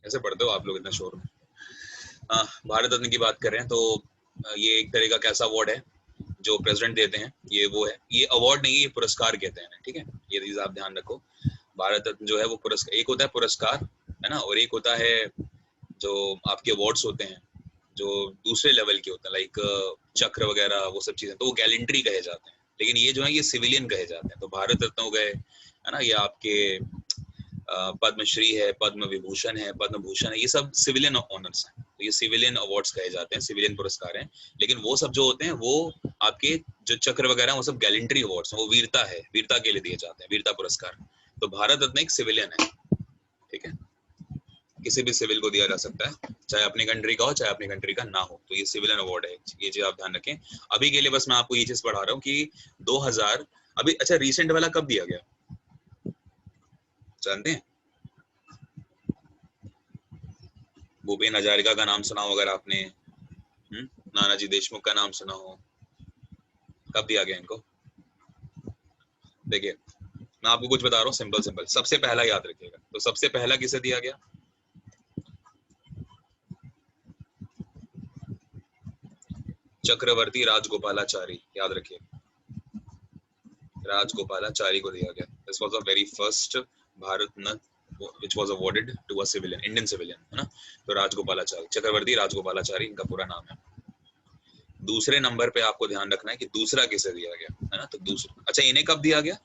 ऐसे पढ़ते हो आप लोग इतना शोर में। हाँ, भारत रत्न की बात कर रहे हैं तो ये एक तरह का कैसा अवार्ड है जो प्रेसिडेंट देते हैं, ये वो है, ये अवार्ड नहीं, ये पुरस्कार कहते हैं, ठीक है, ये चीज आप ध्यान रखो। भारत रत्न जो है वो पुरस्कार, एक होता है पुरस्कार है ना, और एक होता है जो आपके अवार्ड्स होते हैं जो दूसरे लेवल के होते हैं, लाइक चक्र वगैरह वो सब चीजें, तो वो गैलेंट्री कहे जाते हैं, लेकिन ये जो है ये सिविलियन कहे जाते हैं। तो भारत रत्न हो गए है ना, ये आपके पद्मश्री है, पद्म विभूषण है, पद्म भूषण है, ये सब सिविलियन ऑनर्स हैं, तो ये सिविलियन अवार्ड्स कहे जाते हैं, सिविलियन पुरस्कार हैं। लेकिन वो सब जो होते हैं वो आपके जो चक्र वगैरह वो सब गैलेंट्री अवार्ड्स हैं, वो वीरता है, वीरता के लिए दिए जाते हैं, वीरता पुरस्कार। तो भारत रत्न एक सिविलियन है, ठीक है, किसी भी सिविल को दिया जा सकता है, चाहे अपनी कंट्री का हो चाहे अपनी कंट्री का ना हो, तो ये सिविलियन अवार्ड है, ये चीज आप ध्यान रखें। अभी के लिए बस मैं आपको ये चीज पढ़ा रहा हूँ कि 2000 अभी, अच्छा रिसेंट वाला कब दिया गया जानते हैं? भूपेन हजारिका का नाम सुना हो अगर आपने, नानाजी देशमुख का नाम सुना हो, कब दिया गया इनको? देखिए मैं आपको कुछ बता रहा हूँ सिंपल सिंपल, सबसे पहला याद रखिएगा, तो सबसे पहला किसे दिया गया? चक्रवर्ती राजगोपालाचारी, याद रखिए, राजगोपालाचारी को दिया गया। This was the very first Bharat Ratna which was awarded to a civilian, Indian civilian, है ना। तो राजगोपालाचारी, चक्रवर्ती राजगोपालाचारी इनका पूरा नाम है। दूसरे नंबर पे आपको ध्यान रखना है कि दूसरा किसे दिया गया, है ना। तो दूसरा, अच्छा इन्हें कब दिया गया?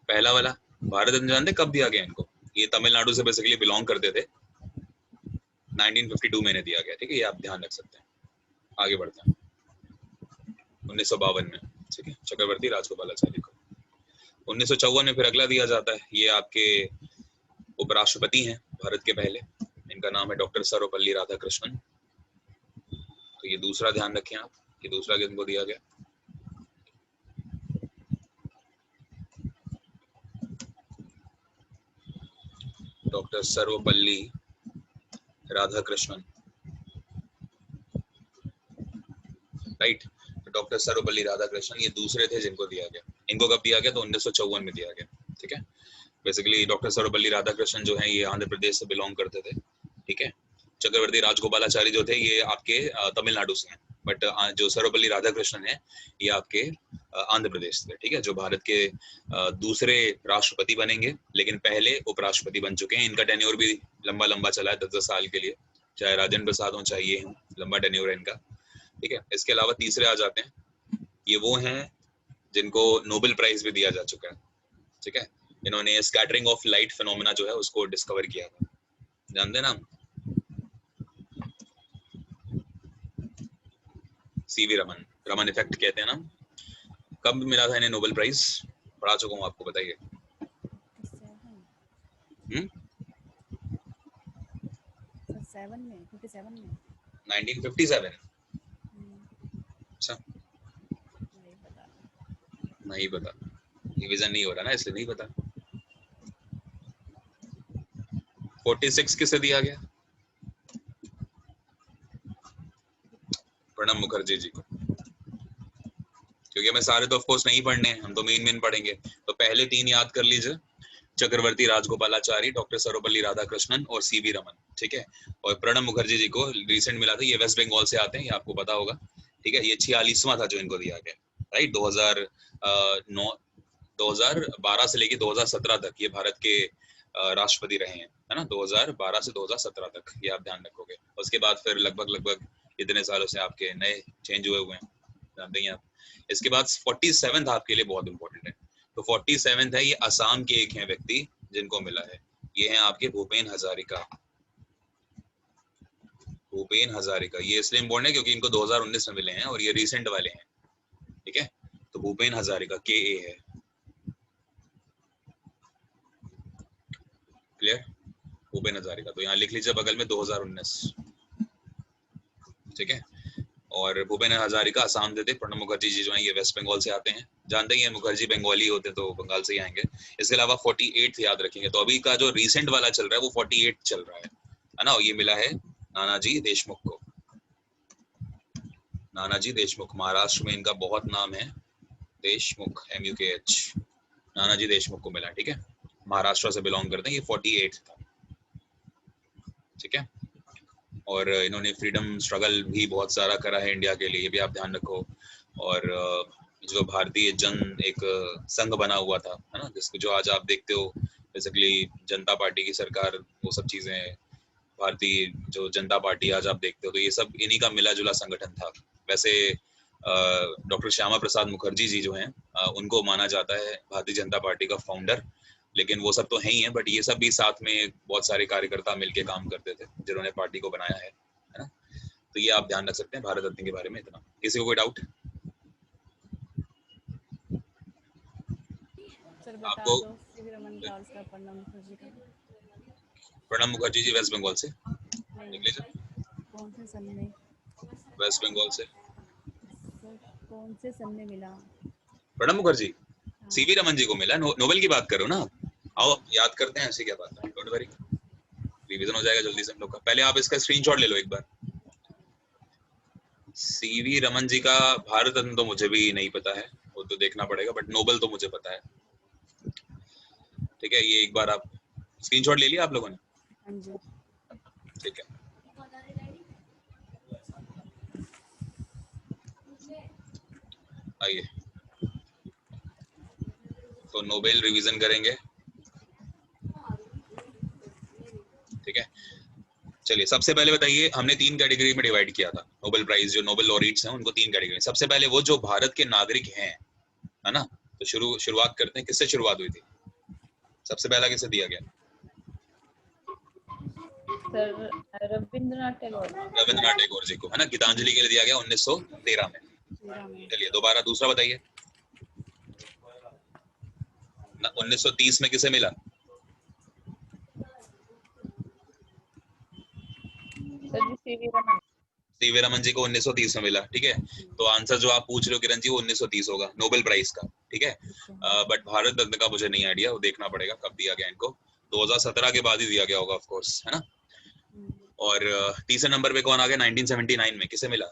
पहला वाला भारत रत्न जानते कब दिया गया इनको? ये तमिलनाडु से बेसिकली बिलोंग करते थे, 1952 में इन्हें दिया गया, ठीक है, ये आप ध्यान रख सकते हैं। आगे बढ़ते हैं, 1952 में, ठीक है, चक्रवर्ती राजगोपालाचारी को। 1954 में फिर अगला दिया जाता है, ये आपके उपराष्ट्रपति हैं भारत के पहले, इनका नाम है डॉक्टर सर्वपल्ली राधाकृष्णन। तो ये दूसरा ध्यान रखें आप कि दूसरा किनको दिया गया। Doctor Sarvepalli Radhakrishnan, right. तो डॉक्टर सर्वपल्ली राधाकृष्णन ये दूसरे थे जिनको दिया गया। इनको कब दिया गया? तो 1954 में दिया गया, ठीक है। बेसिकली डॉक्टर सर्वपल्ली राधाकृष्णन जो है ये आंध्र प्रदेश से बिलोंग करते थे, ठीक है। चक्रवर्ती राजगोपालाचारी जो थे ये आपके तमिलनाडु से हैं, बट जो सर्वपल्ली राधाकृष्णन है ये आपके आंध्र प्रदेश से, ठीक है, जो भारत के दूसरे राष्ट्रपति बनेंगे, लेकिन पहले उपराष्ट्रपति बन चुके हैं। इनका टेन्योर भी लंबा लंबा चला है, 10-10 साल के लिए, चाहे राजेंद्र प्रसाद हो चाहे ये हो, लंबा टेन्योर है इनका, ठीक है। इसके अलावा तीसरे आ जाते हैं, ये वो हैं जिनको नोबेल प्राइज भी दिया जा चुका है, ठीक है। इन्होंने स्कैटरिंग ऑफ लाइट फिनोमेना जो है उसको डिस्कवर किया था, जानते हैं नाम? सीवी रमन, रमन इफेक्ट कहते हैं ना। कब मिला था इन्हें नोबेल प्राइज? पढ़ा चुका हूँ आपको, बताइए। 1957। अच्छा नहीं पता, रिवीजन नहीं हो रहा ना इसलिए नहीं पता। 46 किसे दिया गया? प्रणब मुखर्जी जी को, क्योंकि हमें सारे तो ऑफ कोर्स नहीं पढ़ने हैं, हम तो मेन पढ़ेंगे। तो पहले तीन याद कर लीजिए, चक्रवर्ती राजगोपालाचारी, डॉक्टर सर्वपल्ली राधाकृष्णन और सीवी रमन, ठीक है। और प्रणब मुखर्जी जी को रिसेंट मिला था, ये वेस्ट बंगाल से आते हैं, ये आपको पता होगा, ठीक है। ये 46वां था जो इनको दिया गया, राइट। 2012 से लेके 2017 तक ये भारत के राष्ट्रपति रहे हैं, है ना। 2012 से 2017 तक, ये आप ध्यान रखोगे। उसके बाद फिर लगभग इतने सालों से आपके नए चेंज हुए हैं, जानते हैं आप। इसके बाद 47 आपके लिए बहुत इंपॉर्टेंट है। तो 47 है, ये असम के एक हैं व्यक्ति जिनको मिला है, ये हैं आपके भूपेन हजारिका। भूपेन हजारिका ये इसलिए इंपॉर्टेंट है क्योंकि इनको 2019 में मिले हैं और ये रिसेंट वाले हैं, ठीक है। तो भूपेन हजारिका KA है, क्लियर। भूपेन हजारिका, तो यहाँ लिख लीजिए बगल में 2019, ठीक है। और भूपेन हजारिका असम से थे। प्रणब मुखर्जी जी जो है ये वेस्ट बंगाल से आते हैं, जानते ही हैं मुखर्जी बंगाली होते तो बंगाल से ही आएंगे। इसके अलावा 48 याद रखेंगे। तो अभी का जो रिसेंट वाला चल रहा है वो 48 चल रहा है ना। ये मिला है नानाजी देशमुख को। नानाजी देशमुख, महाराष्ट्र में इनका बहुत नाम है, देशमुख, MUKH, नानाजी देशमुख को मिला, ठीक है। महाराष्ट्र से बिलोंग करते हैं, ये 48 था, ठीक है। और इन्होंने फ्रीडम स्ट्रगल भी बहुत सारा करा है इंडिया के लिए, ये भी आप ध्यान रखो। और जो भारतीय जन एक संघ बना हुआ था, है ना, जिसको जो आज आप देखते हो बेसिकली जनता पार्टी की सरकार, वो सब चीजें, भारतीय जो जनता पार्टी आज आप देखते हो, तो ये सब इन्हीं का मिला जुला संगठन था। वैसे डॉक्टर श्यामा प्रसाद मुखर्जी जी जो हैं, उनको माना जाता है भारतीय जनता पार्टी का फाउंडर, लेकिन वो सब तो है ही है, बट ये सब भी साथ में बहुत सारे कार्यकर्ता मिलके काम करते थे जिन्होंने पार्टी को बनाया है ना। तो ये आप ध्यान रख सकते हैं भारत रत्न के बारे में इतना। किसी को कोई डाउट? सर बता आपको दो सीवी रमन का और उसका प्रणब मुखर्जी का। प्रणब मुखर्जी जी वेस्ट बंगाल से, नहीं, कौन से सन में? वेस्ट बंगाल से सर कौन से सन में मिला? प्रणब मुखर्जी सीवी रमन जी को मिला, नोबेल की बात करो ना। आओ याद करते हैं, ऐसी क्या बात है, डोंट वरी, रिवीजन हो जाएगा जल्दी से हम लोग का। पहले आप इसका स्क्रीनशॉट ले लो एक बार। सीवी रमन जी का भारत रत्न तो मुझे भी नहीं पता है, वो तो देखना पड़ेगा, बट नोबेल तो मुझे पता है, ठीक है। ये एक बार आप स्क्रीनशॉट ले लिया आप लोगों ने? हाँ जी, ठीक है, आइए तो नोबेल रिवीजन करेंगे, ठीक है। चलिए सबसे पहले बताइए, हमने 3 कैटेगरी में डिवाइड किया था नोबेल प्राइज, जो नोबेल लॉरेट्स हैं उनको 3 कैटेगरी। सबसे पहले वो जो भारत के नागरिक हैं, है ना, तो शुरुआत करते हैं, किससे शुरुआत हुई थी? सबसे पहला किसे दिया गया? सर रविंद्रनाथ टैगोर। रविंद्रनाथ टैगोर जी को, है ना, गीतांजलि के लिए दिया गया 1913 में। चलिए दोबारा दूसरा बताइए, 1930 में किसे मिला? सर जी सीवी रमन। सीवी रमन जी को 1930 में मिला, ठीक है। तो आंसर जो आप पूछ रहे हो किरण जी, वो 1930 होगा नोबेल प्राइज का, ठीक है। बट भारत रत्न का मुझे नहीं आइडिया, वो देखना पड़ेगा कब दिया गया इनको। 2017 के बाद ही दिया गया होगा ऑफ कोर्स, है ना। और तीसरे नंबर पे कौन आ गया 1979 में, किसे मिला?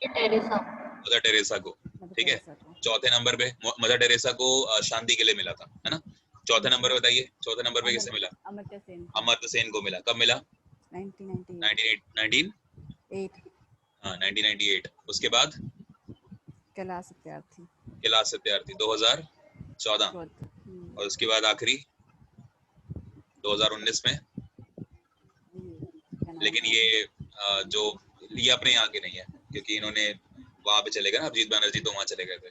मदर टेरेसा को, ठीक है। चौथे नंबर पे मदर टेरेसा को शांति के लिए मिला था, है ना। चौथे नंबर बताइए, चौथे नंबर पे किसे मिला? अमर्त्य सेन। अमर्त्य सेन को मिला। कब मिला? 1998। हाँ 1998। उसके बाद कैलाश सत्यार्थी। कैलाश सत्यार्थी 2014। और उसके बाद आखिरी 2019 में, लेकिन ये जो ये अपने यहाँ के नहीं है, क्योंकि इन्होंने वहां पे चले गए ना, अभिजीत बैनर्जी तो वहां चले गए थे,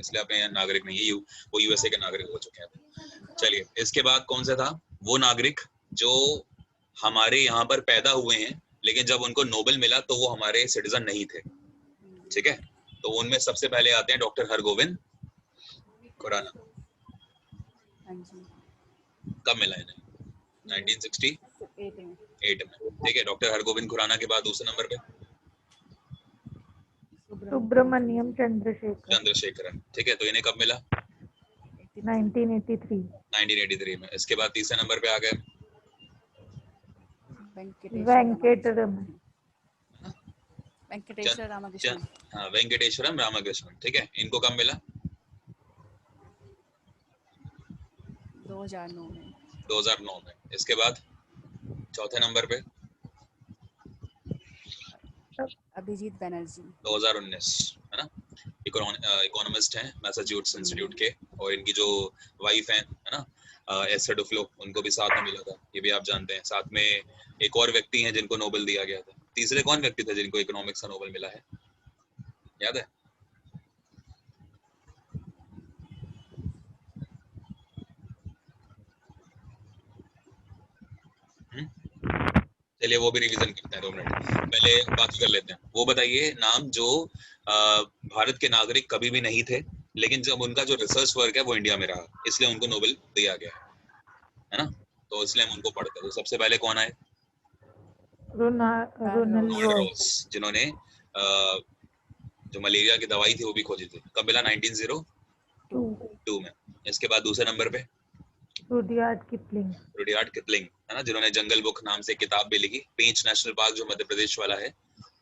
इसलिए अपने यहाँ नागरिक नहीं है, वो यूएसए के नागरिक हो चुके हैं। चलिए इसके बाद कौन सा था वो नागरिक जो हमारे यहाँ पर पैदा हुए हैं, लेकिन जब उनको नोबेल मिला तो वो हमारे सिटीजन नहीं थे, ठीक है। तो उनमें सबसे पहले आते हैं डॉक्टर हरगोविंद खुराना। कब मिला इन्हें? 1968 में, ठीक है। डॉक्टर हरगोविंद खुराना के बाद दूसरे नंबर पे सुब्रमण्यम चंद्रशेखरन, ठीक है। तो इन्हें कब मिला? 1983 में। इसके बाद तीसरे नंबर पे आ गए वेंकटेश्वर रामकृष्णन। हाँ वेंकटेश्वरम रामकृष्णन, ठीक है। इनको कब मिला? 2009 में। इसके बाद चौथे नंबर पे अभिजीत बैनर्जी 2019, है ना। इकोनॉमिस्ट हैं मैसाचुसेट्स इंस्टीट्यूट के, और इनकी जो वाइफ है ना एस्थर डुफ्लो, उनको भी साथ में मिला था, ये भी आप जानते हैं। साथ में एक और व्यक्ति हैं जिनको नोबेल दिया गया था। तीसरे कौन व्यक्ति थे जिनको इकोनॉमिक्स का नोबेल मिला है, याद है? चलिए वो भी रिवीजन करते हैं 2 मिनट, पहले बात कर लेते हैं। वो बताइए नाम जो भारत के नागरिक कभी भी नहीं थे, लेकिन जब उनका जो रिसर्च वर्क है वो इंडिया में रहा, इसलिए उनको नोबेल दिया गया है ना। तो इसलिए हम उनको पढ़ते हैं। तो सबसे पहले कौन आए? रोनाल्ड रॉस, जिन्होंने जो मलेरिया की दवाई थी वो भी खोजी थी। कब मिला? 1902 में। इसके बाद दूसरे नंबर पे रुडयार्ड किपलिंग, है ना, जिन्होंने जंगल बुक नाम से किताब भी लिखी। पेंच नेशनल पार्क जो मध्य प्रदेश वाला है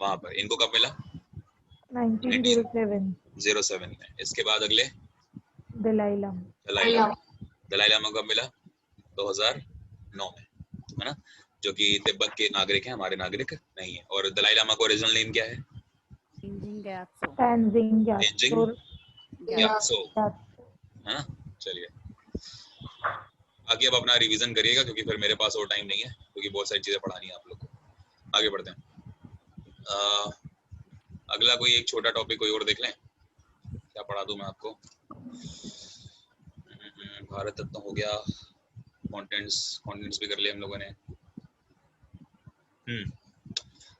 वहां पर। इनको कब मिला? 1907 में। इसके बाद अगले दलाई लामा। दलाई लामा। दलाई लामा कब मिला? 2009 में, है ना, जो कि तिब्बत के नागरिक हैं, हमारे नागरिक नहीं है। और दलाई लामा का ओरिजिनल नेम क्या है? तेंजिंग ग्यात्सो। तेंजिंग तेंजिंग ग्यात्सो। ग्यात्सो, है ना। चलिए आगे अब अपना रिवीजन करिएगा, क्योंकि फिर मेरे पास और टाइम नहीं है, क्योंकि बहुत सारी चीजें पढ़ानी है आप लोग को। आगे बढ़ते हैं। अगला कोई एक छोटा टॉपिक कोई और देख लें, क्या पढ़ा दूं मैं आपको? भारत रत्न हो गया, कॉन्टेंट्स भी कर लिए हम लोगों ने।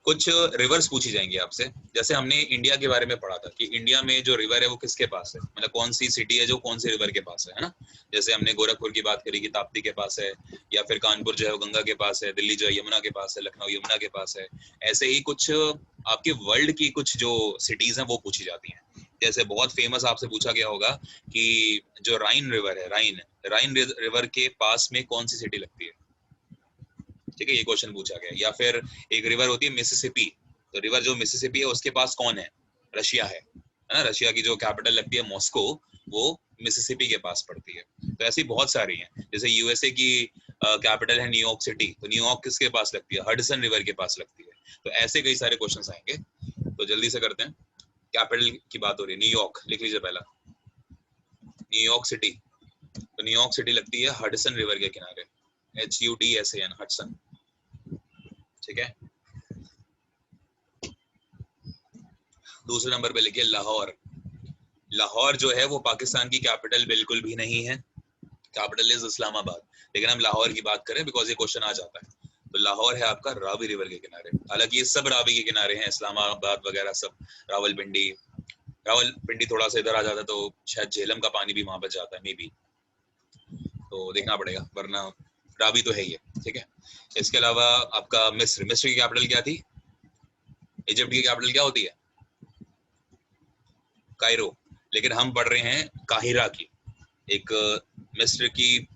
कुछ रिवर्स पूछी जाएंगी आपसे, जैसे हमने इंडिया के बारे में पढ़ा था कि इंडिया में जो रिवर है वो किसके पास है, मतलब कौन सी सिटी है जो कौन सी रिवर के पास है ना। जैसे हमने गोरखपुर की बात करी कि ताप्ती के पास है, या फिर कानपुर जो है वो गंगा के पास है, दिल्ली जो है यमुना के पास है, लखनऊ यमुना के पास है। ऐसे ही कुछ आपके वर्ल्ड की कुछ जो सिटीज हैं वो पूछी जाती हैं। जैसे बहुत फेमस आपसे पूछा गया होगा कि जो राइन रिवर है, राइन रिवर के पास में कौन सी सिटी लगती है, ठीक है, ये क्वेश्चन पूछा गया। या फिर एक रिवर होती है मिसिसिपी, तो रिवर जो मिसिसिपी है उसके पास कौन है? रशिया है ना। रशिया की जो कैपिटल लगती है मॉस्को, वो मिसिसिपी के पास पड़ती है। तो ऐसी बहुत सारी हैं। जैसे यूएसए की कैपिटल है न्यूयॉर्क सिटी, तो न्यूयॉर्क किसके पास लगती है? हडसन रिवर के पास लगती है। तो ऐसे कई सारे क्वेश्चंस आएंगे, तो जल्दी से करते हैं। कैपिटल की बात हो रही है, न्यूयॉर्क लिख लीजिए पहला, न्यूयॉर्क सिटी। तो न्यूयॉर्क सिटी लगती है हडसन रिवर के किनारे, HUDSAN, हडसन, ठीक है। दूसरे नंबर पे लिखिए लाहौर। लाहौर जो है वो पाकिस्तान की कैपिटल बिल्कुल भी नहीं है, कैपिटल इज इस्लामाबाद, लेकिन हम लाहौर की बात करें बिकॉज ये क्वेश्चन आ जाता है। तो लाहौर है आपका रावी रिवर के किनारे। हालांकि ये सब रावी के किनारे हैं, इस्लामाबाद वगैरह सब, रावलपिंडी थोड़ा सा इधर आ जाता तो शायद झेलम का पानी भी वहां पर जाता है मे बी, तो देखना पड़ेगा, वरना रावी तो है ही है, ठीक है। इसके अलावा आपका मिस्र की कैपिटल क्या थी? इजिप्ट की कैपिटल क्या होती है? कायरो, लेकिन हम पढ़ रहे हैं काहिरा की। एक मिस्र की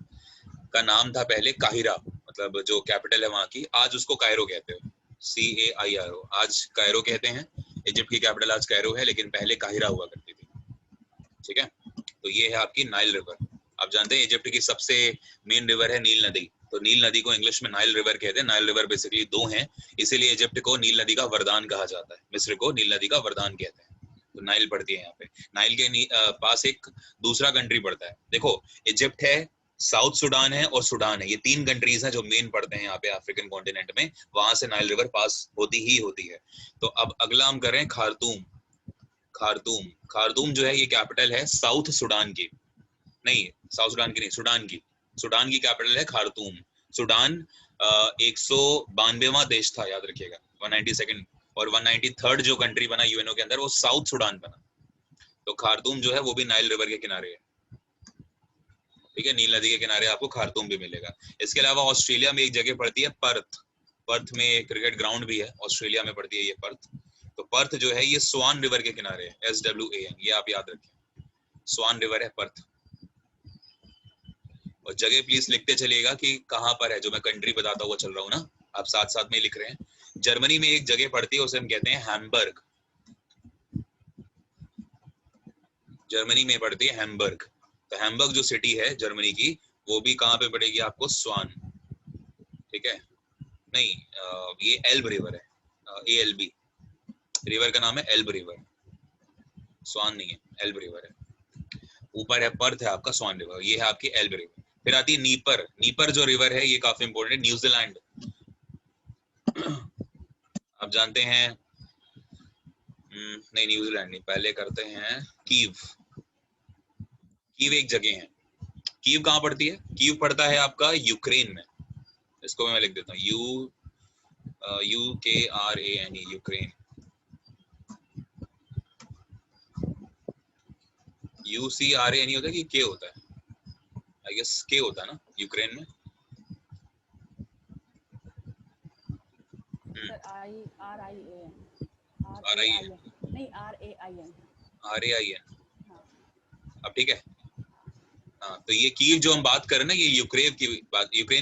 का नाम था पहले काहिरा, मतलब जो कैपिटल है वहां की, आज उसको कायरो कहते हैं, CAIRO, आज कायरो कहते हैं। इजिप्ट की कैपिटल आज कायरो है, लेकिन पहले काहिरा हुआ करती थी, ठीक है। तो ये है आपकी नाइल रिवर। आप जानते हैं इजिप्ट की सबसे मेन रिवर है नील नदी, तो नील नदी को इंग्लिश में नाइल रिवर कहते हैं। नाइल रिवर बेसिकली दो हैं, इसीलिए इजिप्ट को नील नदी का वरदान कहा जाता है, मिस्र को नील नदी का वरदान कहते हैं। तो नाइल पड़ती है यहाँ पे। नाइल के पास एक दूसरा कंट्री पड़ता है, देखो इजिप्ट है, साउथ सुडान है और सुडान है, ये तीन कंट्रीज हैं जो मेन पड़ते हैं यहाँ पे अफ्रीकन कॉन्टिनेंट में, वहां से नाइल रिवर पास होती ही होती है। तो अब अगला हम कर रहे हैं खार्तूम। खार्तूम जो है ये कैपिटल है साउथ सुडान की, नहीं साउथ सुडान की नहीं, सुडान की कैपिटल है खार्तूम। सुडान 192वां देश था, याद रखिएगा, 192nd और 193rd जो कंट्री बना यूएनओ के अंदर वो साउथ सुडान बना। तो खार्तूम जो है वो भी नाइल रिवर के किनारे है, ठीक है, नील नदी के किनारे आपको खार्तूम भी मिलेगा। इसके अलावा ऑस्ट्रेलिया में एक जगह पड़ती है पर्थ में क्रिकेट ग्राउंड भी है, ऑस्ट्रेलिया में पड़ती है ये पर्थ। तो पर्थ जो है ये स्वान रिवर के किनारे है, SWAN, ये आप याद रखें, स्वान रिवर है पर्थ। और जगह प्लीज लिखते चलिएगा कि कहां पर है, जो मैं कंट्री बताता हुआ चल रहा हूँ ना, आप साथ साथ में लिख रहे हैं। जर्मनी में एक जगह पड़ती है, उसे हम कहते हैं हैम्बर्ग, जर्मनी में पड़ती है हैम्बर्ग। तो हैम्बर्ग जो सिटी है जर्मनी की, वो भी कहां पे पड़ेगी आपको? स्वान, ठीक है, नहीं ये एल्ब रिवर है, ALB, रिवर का नाम है एल्ब रिवर, स्वान नहीं है, एल्ब रिवर है। ऊपर है पर्थ है आपका स्वान रिवर, ये है आपकी एल्ब रिवर। फिर आती है नीपर जो रिवर है, ये काफी इंपॉर्टेंट है, न्यूजीलैंड। आप जानते हैं, नहीं न्यूजीलैंड नहीं, पहले करते हैं कीव एक जगह है। कीव कहाँ पड़ती है? कीव पड़ता है आपका यूक्रेन में, इसको मैं लिख देता हूँ, UKRANE, यूक्रेन। UCRANE होता है कि के होता है? आई गेस के होता है ना यूक्रेन में। RAIN, अब ठीक है। हाँ, तो ये कीव जो हम बात कर रहे हैं ना, ये यूक्रेन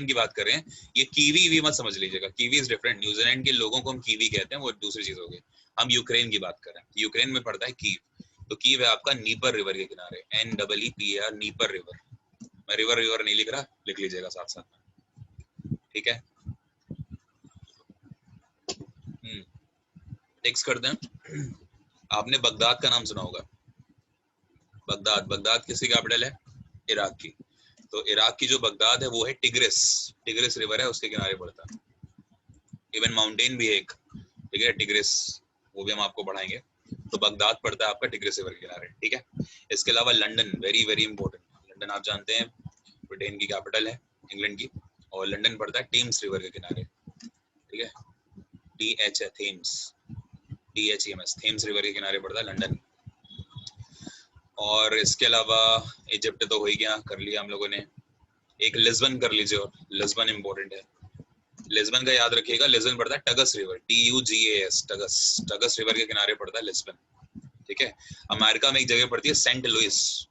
की बात कर रहे हैं। ये कीवी भी मत समझ लीजिएगा, कीवी इज डिफरेंट। न्यूजीलैंड के लोगों को हम कीवी कहते हैं, वो दूसरी चीज हो गई। हम यूक्रेन की बात कर रहे हैं, यूक्रेन में पड़ता है कीव। तो कीव है आपका नीपर रिवर के किनारे, NEEPAR, नीपर रिवर। मैं रिवर रिवर नहीं लिख रहा, लिख लीजिएगा साथ साथ में, ठीक है। नेक्स्ट करते हैं। आपने बगदाद का नाम सुना होगा। बगदाद, बगदाद किसकी कैपिटल है? इराक की। तो इराक की जो बगदाद है वो है टिग्रिस, टिग्रिस रिवर है उसके किनारे पड़ता है। इवन माउंटेन भी है एक, ठीक है, टिग्रिस, वो भी हम आपको पढ़ाएंगे। तो बगदाद पड़ता है आपका टिग्रिस रिवर के किनारे, ठीक है। इसके अलावा London, very very important. London आप जानते हैं ब्रिटेन की कैपिटल है, इंग्लैंड की, और लंदन पड़ता है टेम्स रिवर के किनारे, ठीक है। TH है, थेम्स, THEMS, थेम्स रिवर के किनारे पड़ता है लंदन। और इसके अलावा इजिप्ट तो हो ही गया, कर लिया हम लोगों ने। एक लिस्बन कर लीजिए, और लिस्बन इंपॉर्टेंट है। लिस्बन का याद रखिएगा, लिस्बन पड़ता है टगस रिवर, TUGAS, टगस, टगस रिवर के किनारे पड़ता है लिस्बन, ठीक है। अमेरिका में एक जगह पड़ती है सेंट लुइस,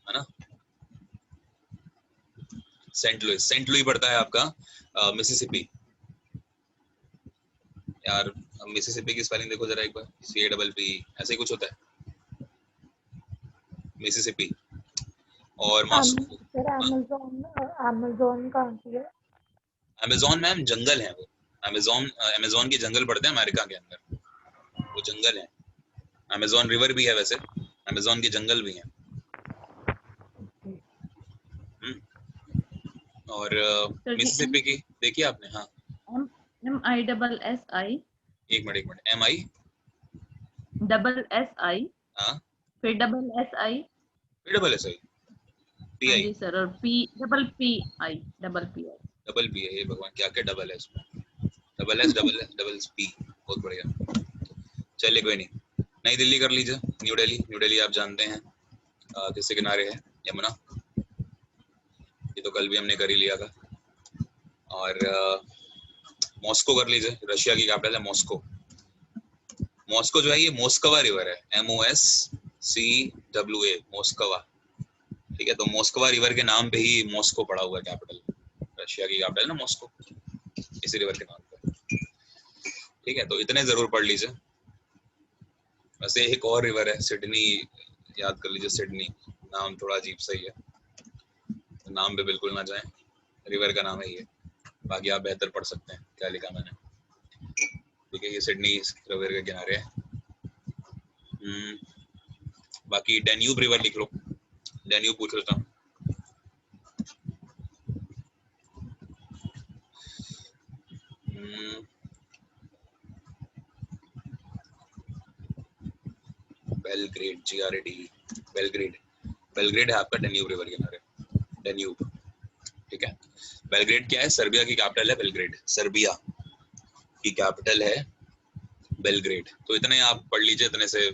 है ना, सेंट लुइस। सेंट लुई पड़ता है आपका मिसिसिपी। यार मिसिसिपी की स्पेलिंग देखो जरा एक बार, CAPP ऐसे ही कुछ होता है, मिसिसिपी। और मॉस्को, सर अमेज़न कहाँ की है? अमेज़न मैम जंगल है वो, अमेज़न, अमेज़न के जंगल पड़ते हैं अमेरिका के अंदर, वो जंगल है। अमेज़न रिवर भी है वैसे, अमेज़न के जंगल भी हैं। और मिसिसिपी की देखिए आपने? हाँ, MISSI, एक मिनट, MI, SSI, हाँ, फिर SSI, PSSI, हाँ PI, जी सर, और PPI, डबल पी है। ये भगवान क्या क्या डबल है इसमें, डबल एस, डबल पी, बहुत बढ़िया। चलिए कोई नहीं, नई दिल्ली कर लीजिए, न्यू दिल्ली। न्यू दिल्ली आप जानते हैं किसके किनारे है? यमुना, ये तो कल भी हमने कर ही लिया था। और मॉस्को कर लीजिए, रशिया की कैपिटल है मॉस्को। मॉस्को जो है ये मोस्कवा रिवर है, MOSCWA, मोस्कवा, ठीक है। तो मोस्कवा रिवर के नाम पे ही मॉस्को पड़ा हुआ है कैपिटल, रशिया की कैपिटल ना मॉस्को, इसी रिवर के नाम पे, ठीक है। तो इतने जरूर पढ़ लीजिए। वैसे एक और रिवर है सिडनी, याद कर लीजिए, सिडनी, नाम थोड़ा अजीब सा ही है, तो नाम पे बिल्कुल ना जाएं, रिवर का नाम है ये, बाकी आप बेहतर पढ़ सकते हैं क्या लिखा मैंने, ठीक है। ये सिडनी रिवर के किनारे है। बाकी डैन्यूब रिवर लिख लो, डैन्यूब पूछ लेता हूँ। बेलग्रेड, GRAD, बेलग्रेड, बेलग्रेड है आपका डैन्यूब रिवर के किनारे, डैन्यूब, ठीक है। बेलग्रेड क्या है? सर्बिया की कैपिटल है बेलग्रेड, सर्बिया की कैपिटल है बेलग्रेड। तो इतने आप पढ़ लीजिए, इतने से,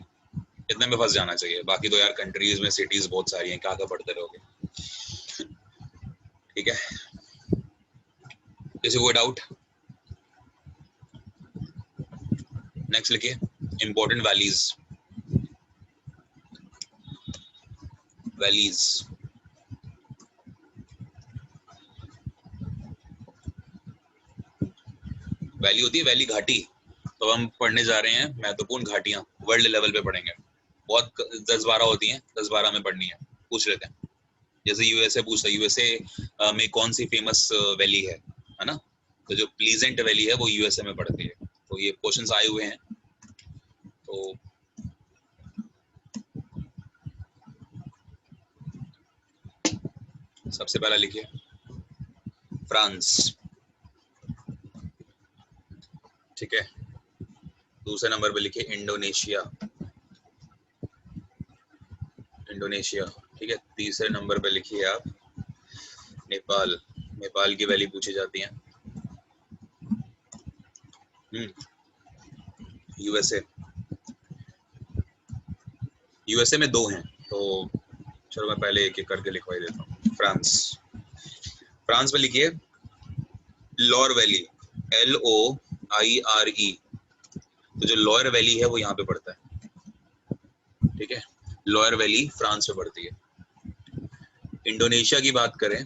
इतने में फंस जाना चाहिए। बाकी तो यार कंट्रीज में सिटीज बहुत सारी हैं, क्या क्या पढ़ते रहोगे, ठीक है। किसी को डाउट? नेक्स्ट लिखिए, इंपॉर्टेंट वैलीज, वैलीज, वैली होती है वैली, घाटी। तो हम पढ़ने जा रहे हैं महत्वपूर्ण घाटियां, वर्ल्ड लेवल पे पढ़ेंगे, बहुत 10-12 होती हैं, 10-12 में पढ़नी है, पूछ लेते हैं। जैसे यूएसए पूछता है, यूएसए में कौन सी फेमस वैली है ना, तो जो प्लीजेंट वैली है वो यूएसए में पड़ती है। तो ये क्वेश्चंस आए हुए हैं। तो सबसे पहला लिखिए फ्रांस, ठीक है। दूसरे नंबर पे लिखिए इंडोनेशिया, इंडोनेशिया, ठीक है। तीसरे नंबर पे लिखिए आप नेपाल, नेपाल की वैली पूछी जाती है। यूएसए, यूएसए में 2 हैं, तो चलो मैं पहले एक एक करके लिखवाई देता हूँ। फ्रांस, फ्रांस में लिखिए लॉर वैली, LOIRE, तो जो लॉयर वैली है वो यहाँ पे पड़ता है, ठीक है। लॉयर वैली फ्रांस में पड़ती है। इंडोनेशिया की बात करें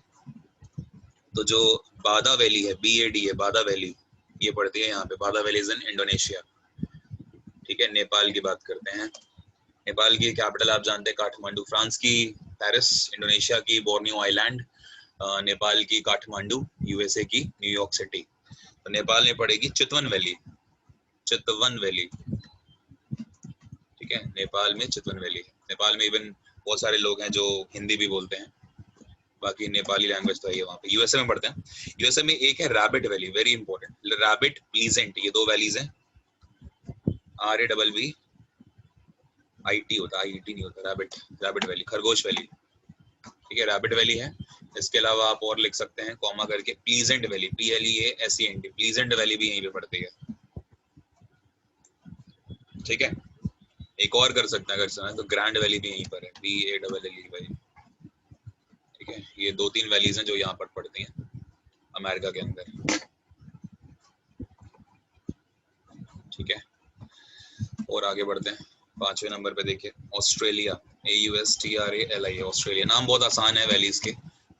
तो जो बादा वैली है, BAD है, बादा वैली, ये पड़ती है यहाँ पे, बादा वैली इज इन इंडोनेशिया, ठीक है। नेपाल की बात करते हैं, नेपाल की कैपिटल आप जानते हैं काठमांडू, फ्रांस की पेरिस, इंडोनेशिया की बोर्नियो आइलैंड, नेपाल की काठमांडू, यूएसए की न्यूयॉर्क सिटी। तो नेपाल में पड़ेगी चितवन वैली, चितवन वैली, ठीक है, नेपाल में चितवन वैली। नेपाल में इवन बहुत सारे लोग हैं जो हिंदी भी बोलते हैं, बाकी नेपाली लैंग्वेज तो है वहाँ पे। यूएसए में पढ़ते हैं, यूएसए में एक है rabbit valley, very important, rabbit pleasant, ये 2 वैलीज हैं, RABBIT होता है, IET नहीं होता, रैबिट, रैबिट वैली, खरगोश वैली, ठीक है, रैबिट वैली है। इसके अलावा आप और लिख सकते हैं कॉमा करके pleasant valley, PLEASENT, pleasant valley भी यहीं पे पड़ती है, ठीक है। एक और कर सकते हैं अगर चाहें तो ग्रैंड वैली भी यहीं पर है, BALLELY, ठीक है। ये 2-3 वैलीज हैं जो यहाँ पर पड़ती हैं अमेरिका के अंदर, ठीक है। और आगे बढ़ते हैं, 5वें नंबर पे देखिए ऑस्ट्रेलिया, AUSTRALIA, ऑस्ट्रेलिया। नाम बहुत आसान है वैलीज के,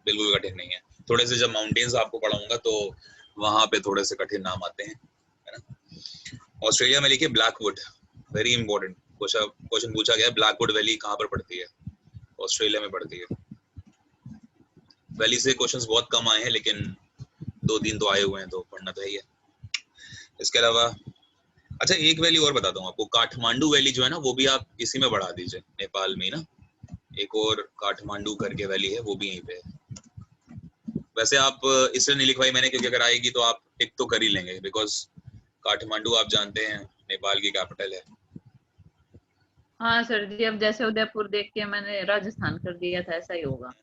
बिल्कुल कठिन नहीं है। थोड़े से जब माउंटेन्स आपको पढ़ाऊंगा तो वहां पे थोड़े से कठिन नाम आते हैं, है ना। ऑस्ट्रेलिया में लिखिए ब्लैकवुड, वेरी इंपॉर्टेंट क्वेश्चन पूछा गया है, ब्लैकवुड वैली कहाँ पर पड़ती है? ऑस्ट्रेलिया में पड़ती है। वैली से क्वेश्चंस बहुत कम आए हैं, लेकिन 2-3 तो आए हुए हैं, तो पढ़ना तो है। इसके अलावा अच्छा एक वैली और बताता हूँ आपको, काठमांडू वैली जो है ना, वो भी आप इसी में बढ़ा दीजिए, नेपाल में ना एक और काठमांडू करके वैली है, वो भी यहीं पे है। वैसे आप इसलिए नहीं लिखवाई मैंने क्योंकि अगर आएगी तो आप टिक तो कर ही लेंगे, बिकॉज काठमांडू आप जानते हैं नेपाल की कैपिटल है। हाँ सर जी, अब जैसे उदयपुर देख के मैंने राजस्थान कर दिया था, ऐसा ही होगा।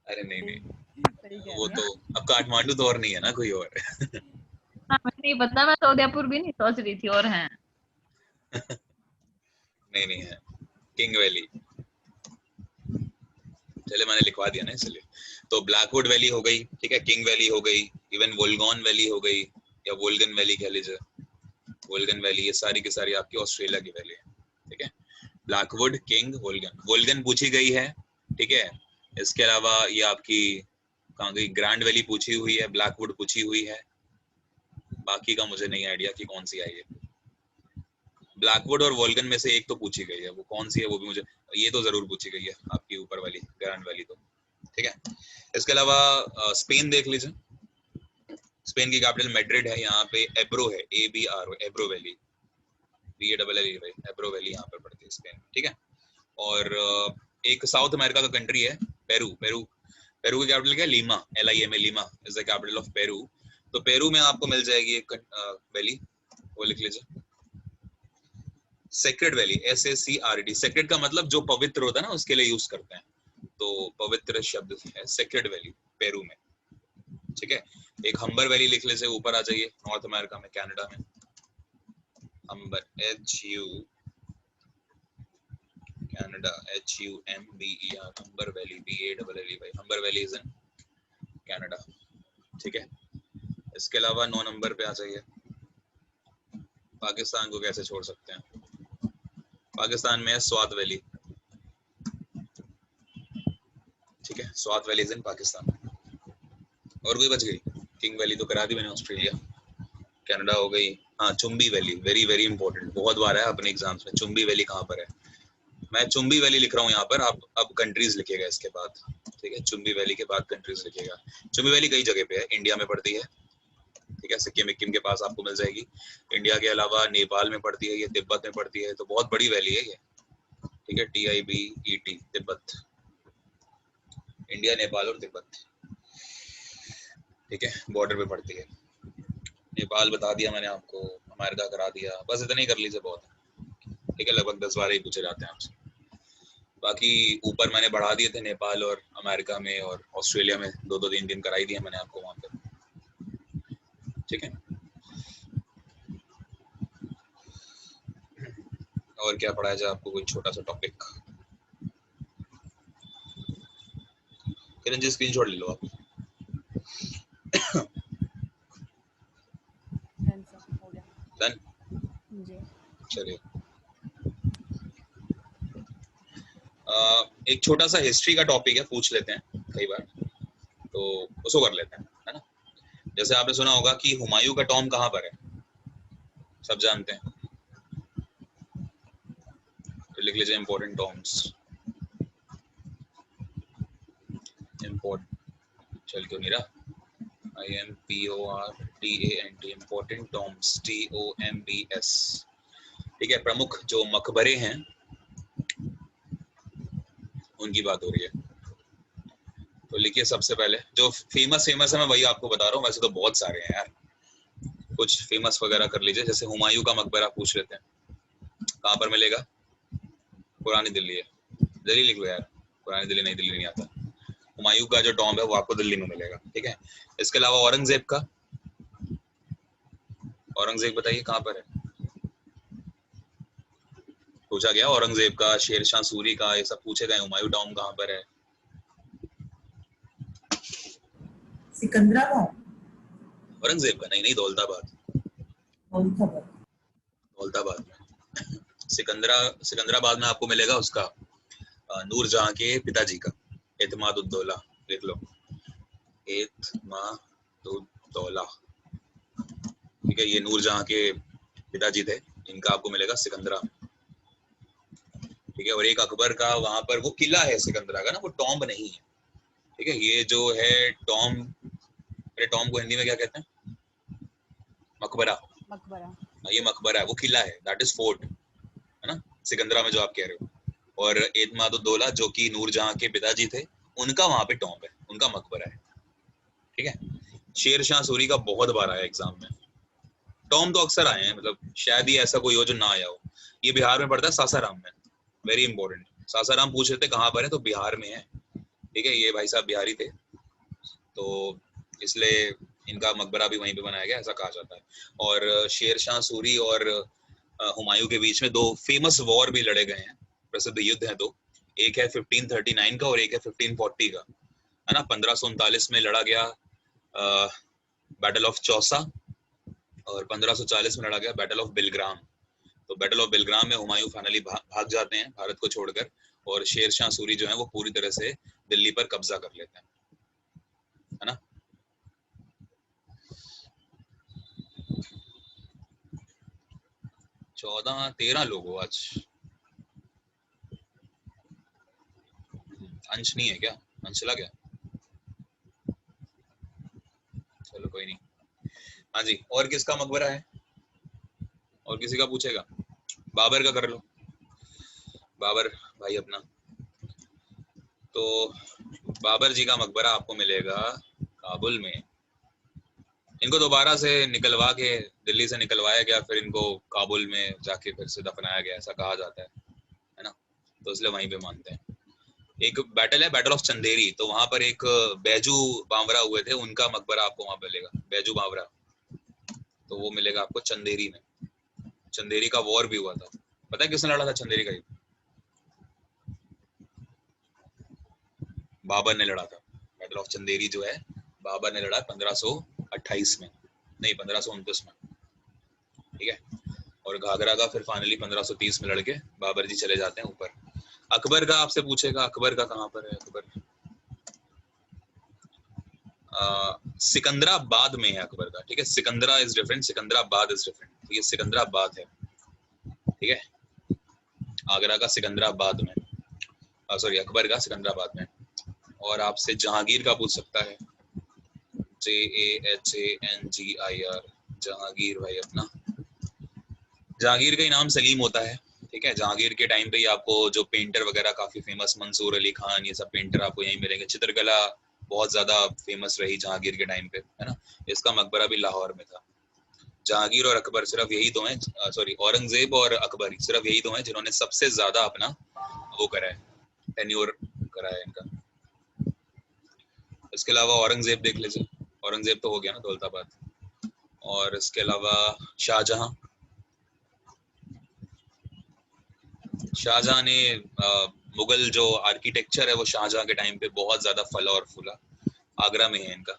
अरे नहीं नहीं, सही कह वो रही तो अब काठमांडू तो और नहीं है ना, कोई और है। हाँ मुझे नहीं पता, मैं तो उदयपुर भी नहीं सोच रही थी, और हैं। नहीं नहीं है, किंग वैली, चले मैंने लिखवा दिया ना इसलिए। तो ब्लैकवुड वैली हो गई, ठीक है, किंग वैली हो गई, इवन वोल्गोन वैली हो गई, या वोल्गन वैली कह लीजिए, वोल्गन वैली, ये सारी की सारी आपकी ऑस्ट्रेलिया की वैली है, ठीक है। ब्लैकवुड, किंग, वोल्गन, वोल्गन पूछी गई है, ठीक है। इसके अलावा ये आपकी कहाँ गई, ग्रैंड वैली पूछी हुई है, ब्लैकवुड पूछी हुई है, बाकी का मुझे नहीं आइडिया कि कौन सी आई है। ब्लैकवुड और वोल्गन में से एक तो पूछी गई है, वो कौन सी है वो भी मुझे, ये तो जरूर पूछी गई है आपकी ऊपर वाली ग्रैंड वैली तो, ठीक है। इसके अलावा स्पेन देख लीजिए, स्पेन की कैपिटल मैड्रिड है, यहाँ पे एब्रो है, ABRO, एब्रो वैली, BALLELY, एब्रो वैली यहाँ पर पड़ती है स्पेन, ठीक है। और एक साउथ अमेरिका का कंट्री है पेरू, पेरू की कैपिटल क्या है, Lima, LIMA, Lima is the capital of Peru. तो पेरू में आपको मिल जाएगी एक वैली, वो लिख लीजिए, सेक्रेड वैली, SACRED, सेक्रेड का मतलब जो पवित्र होता है ना, उसके लिए यूज करते हैं, तो पवित्र शब्द है सेक्रेड वैली पेरू में, ठीक है। एक हम्बर वैली लिख लीजिए, ऊपर आ जाइए, नॉर्थ अमेरिका में, कनाडा में, हम्बर, Canada, HUMBER, हम्बर valley, BALLELY, हम्बर valley is in Canada, ठीक है। इसके अलावा 9 नंबर पे आ जाइए, पाकिस्तान को कैसे छोड़ सकते हैं, पाकिस्तान में है स्वात वैली, ठीक है, Swat valley is in Pakistan. और कोई बच गई, किंग वैली तो करा दी मैंने, ऑस्ट्रेलिया, कनाडा हो गई। हाँ, Chumbi valley, very very important, बहुत बार है अपने एग्जाम्स में, चुम्बी वैली कहाँ पर है? मैं चुम्बी वैली लिख रहा हूँ यहाँ पर, आप अब कंट्रीज लिखिएगा इसके बाद, ठीक है, चुम्बी वैली के बाद कंट्रीज लिखिएगा। चुम्बी वैली कई जगह पे है, इंडिया में पड़ती है, ठीक है, सिक्किम विक्किम के पास आपको मिल जाएगी। इंडिया के अलावा नेपाल में पड़ती है, ये तिब्बत में पड़ती है, तो बहुत बड़ी वैली है ये, ठीक है, TIBET, तिब्बत, इंडिया, नेपाल और तिब्बत, ठीक है, बॉर्डर पे पड़ती है। नेपाल बता दिया मैंने आपको, अमेरिका करा दिया, बस इतना ही कर लीजिए बहुत है, ठीक है, लगभग 10-12 ही पूछे जाते हैं आपसे, बाकी ऊपर मैंने बढ़ा दिए थे नेपाल और अमेरिका में और ऑस्ट्रेलिया में, 2-2, 3-3 कराई दिए मैंने आपको वहां पर, ठीक है। और क्या पढ़ाया जाए आपको, कोई छोटा सा टॉपिक, किरण जी स्क्रीनशॉट ले लो आप। हो गया डन, जी। चलिए एक छोटा सा हिस्ट्री का टॉपिक है, पूछ लेते हैं कई बार, तो उसको कर लेते हैं, है ना। जैसे आपने सुना होगा कि हुमायूं का टॉम कहाँ पर है, सब जानते हैं, लिख लीजिए इंपॉर्टेंट टर्म्स, इंपॉर्टेंट चल क्यों नहीं रहा, IMPORTANT इंपॉर्टेंट टर्म्स, TOMBS। ठीक है, प्रमुख जो मकबरे हैं उनकी बात हो रही है। तो लिखिए सबसे पहले जो फेमस है मैं वही आपको बता रहा हूँ, वैसे तो बहुत सारे हैं यार, कुछ फेमस वगैरह कर लीजिए। जैसे हुमायूं का मकबरा पूछ लेते हैं, कहाँ पर मिलेगा? पुरानी दिल्ली है, दिल्ली लिख लो यार, पुरानी दिल्ली नई दिल्ली नहीं आता। हुमायूं का जो टॉम्ब है वो आपको दिल्ली में मिलेगा। ठीक है, इसके अलावा औरंगजेब का, औरंगजेब बताइए कहाँ पर है? पूछा गया औरंगजेब का, शेरशाह सूरी का, ये सब पूछे गए। हुमायूं टॉम्ब कहाँ पर है? सिकंदराबाद, औरंगजेब का नहीं, दौलताबाद, दौलताबाद। दौलताबाद में। सिकंदराबाद में आपको मिलेगा उसका नूरजहां के पिताजी का, एतमादुद्दौला, देख लो, एतमादुद्दौला। ठीक है, ये नूरजहां के पिताजी थे, इनका आपको मिलेगा सिकंदरा में। ठीक है, और एक अकबर का वहां पर वो किला है सिकंदरा का ना, वो टॉम्ब नहीं है। ठीक है, ये जो है टॉम्ब, अरे टॉम्ब को हिंदी में क्या कहते हैं? मकबरा। मकबरा। ये मकबरा है, वो किला है, दैट इज फोर्ट, है ना, सिकंदरा में जो आप कह रहे हो। और एतमादुद्दौला जो कि नूरजहां के पिताजी थे, उनका वहां पे टॉम्ब है, उनका मकबरा है। ठीक है, शेरशाह सूरी का बहुत बार आया एग्जाम में, टॉम्ब तो अक्सर आए हैं, मतलब शायद ही ऐसा कोई हो जो ना आया हो। ये बिहार में पड़ता है, सासाराम में, वेरी इंपॉर्टेंट। सासाराम पूछ रहे थे कहाँ पर है, तो बिहार में है। ठीक है, ये भाई साहब बिहारी थे, तो इसलिए इनका मकबरा भी वहीं पे बनाया गया, ऐसा कहा जाता है। और शेरशाह सूरी और हुमायूं के बीच में दो फेमस वॉर भी लड़े गए हैं, प्रसिद्ध युद्ध हैं दो। एक है 1539 का और एक है 1540 का, है ना। 1539 में लड़ा गया बैटल ऑफ चौसा, और 1540 में लड़ा गया बैटल ऑफ बिलग्राम। तो बैटल ऑफ बिलग्राम में हुमायूं फाइनली भाग जाते हैं भारत को छोड़कर, और शेरशाह सूरी जो है वो पूरी तरह से दिल्ली पर कब्जा कर लेते हैं, है ना। 14-13 लोग हो आज, अंश नहीं है क्या? अंश चला गया, चलो कोई नहीं। हाँ जी, और किसका मकबरा है? और किसी का पूछेगा? बाबर का कर लो, बाबर भाई अपना। तो बाबर जी का मकबरा आपको मिलेगा काबुल में। इनको दोबारा से निकलवा के, दिल्ली से निकलवाया गया, फिर इनको काबुल में जाके फिर से दफनाया गया, ऐसा कहा जाता है ना। तो इसलिए वहीं पे मानते हैं। एक बैटल है, बैटल ऑफ चंदेरी, तो वहां पर एक बैजू बावरा हुए थे, उनका मकबरा आपको वहां मिलेगा, बैजू बावरा। तो वो मिलेगा आपको चंदेरी में। चंदेरी का वॉर भी हुआ था, पता है किसने लड़ा था चंदेरी का? बाबर ने लड़ा था। बैटल ऑफ चंदेरी जो है बाबर ने लड़ा 1528 में, नहीं 1529 में। ठीक है, और घाघरा का फिर फाइनली 1530 में लड़के बाबर जी चले जाते हैं ऊपर। अकबर का आपसे पूछेगा, अकबर का कहाँ पर है? अकबर सिकंदराबाद में है अकबर का। ठीक है, Sikandra is different, Secunderabad is different. ठीक है, सिकंदराबाद है। ठीक है, आगरा का सिकंदराबाद में, सॉरी अकबर का सिकंदराबाद में। और आपसे जहांगीर का पूछ सकता है, JAHANGIR, जहांगीर भाई अपना। जहांगीर का ही नाम सलीम होता है। ठीक है, जहांगीर के टाइम पे ही आपको जो पेंटर वगैरह काफी फेमस, मंसूर अली खान, ये सब पेंटर आपको यहीं मिलेंगे। चित्रकला बहुत ज्यादा फेमस रही जहांगीर के टाइम पे, है ना। इसका मकबरा भी लाहौर में था। जहांगीर और अकबर सिर्फ यही दो हैं, सॉरी औरंगजेब और अकबर सिर्फ यही दो हैं जिन्होंने सबसे ज्यादा अपना वो करा है, टेन्योर करा है इनका। इसके अलावा औरंगजेब देख लीजिए, औरंगजेब तो हो गया ना, दौलताबाद। और इसके अलावा शाहजहां, शाहजहां ने मुगल जो आर्किटेक्चर है वो शाहजहां के टाइम पे बहुत ज्यादा फला और फूला। आगरा में है इनका।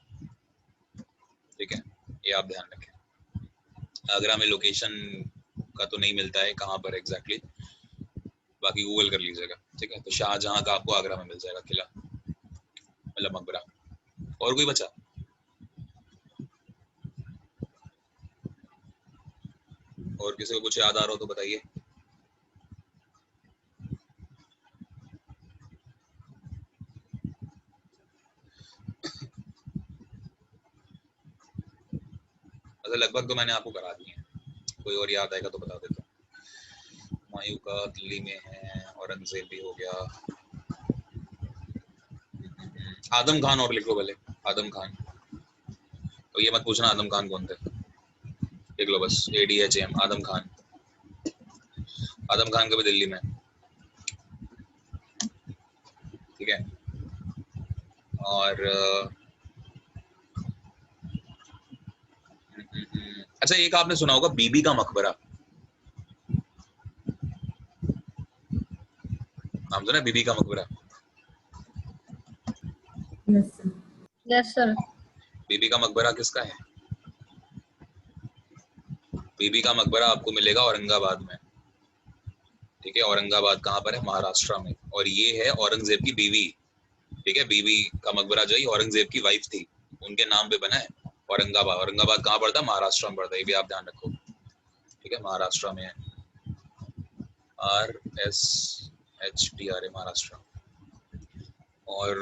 ठीक है, ये आप ध्यान रखें। आगरा में लोकेशन का तो नहीं मिलता है कहाँ पर एग्जैक्टली, बाकी गूगल कर लीजिएगा। ठीक है, तो शाहजहां का आपको आगरा में मिल जाएगा किला, मतलब मकबरा। और कोई बचा? और किसी को कुछ याद आ रहा हो तो बताइए। मतलब लगभग तो मैंने आपको करा दी है, कोई और याद आएगा तो बता देता हूँ। हुमायूं का दिल्ली में है, औरंगजेब भी हो गया। आदम खान और लिख लो भले, आदम खान। तो ये मत पूछना आदम खान कौन थे, लिख लो बस ADHM, आदम खान। आदम खान का भी दिल्ली में, ठीक है। और अच्छा, एक आपने सुना होगा बीबी का मकबरा, नाम सुना बीबी का मकबरा? Yes, sir. Yes sir. बीबी का मकबरा किसका है? बीबी का मकबरा आपको मिलेगा औरंगाबाद में, ठीक है। औरंगाबाद कहाँ पर है? महाराष्ट्र में। और ये है औरंगजेब की बीवी, ठीक है। बीबी का मकबरा जो है औरंगजेब की वाइफ थी, उनके नाम पे बना है औरंगाबाद। औरंगाबाद कहाँ पड़ता है? महाराष्ट्र में पड़ता है, ये भी आप ध्यान रखो, ठीक है। महाराष्ट्र में है, RSHTRA, महाराष्ट्र। और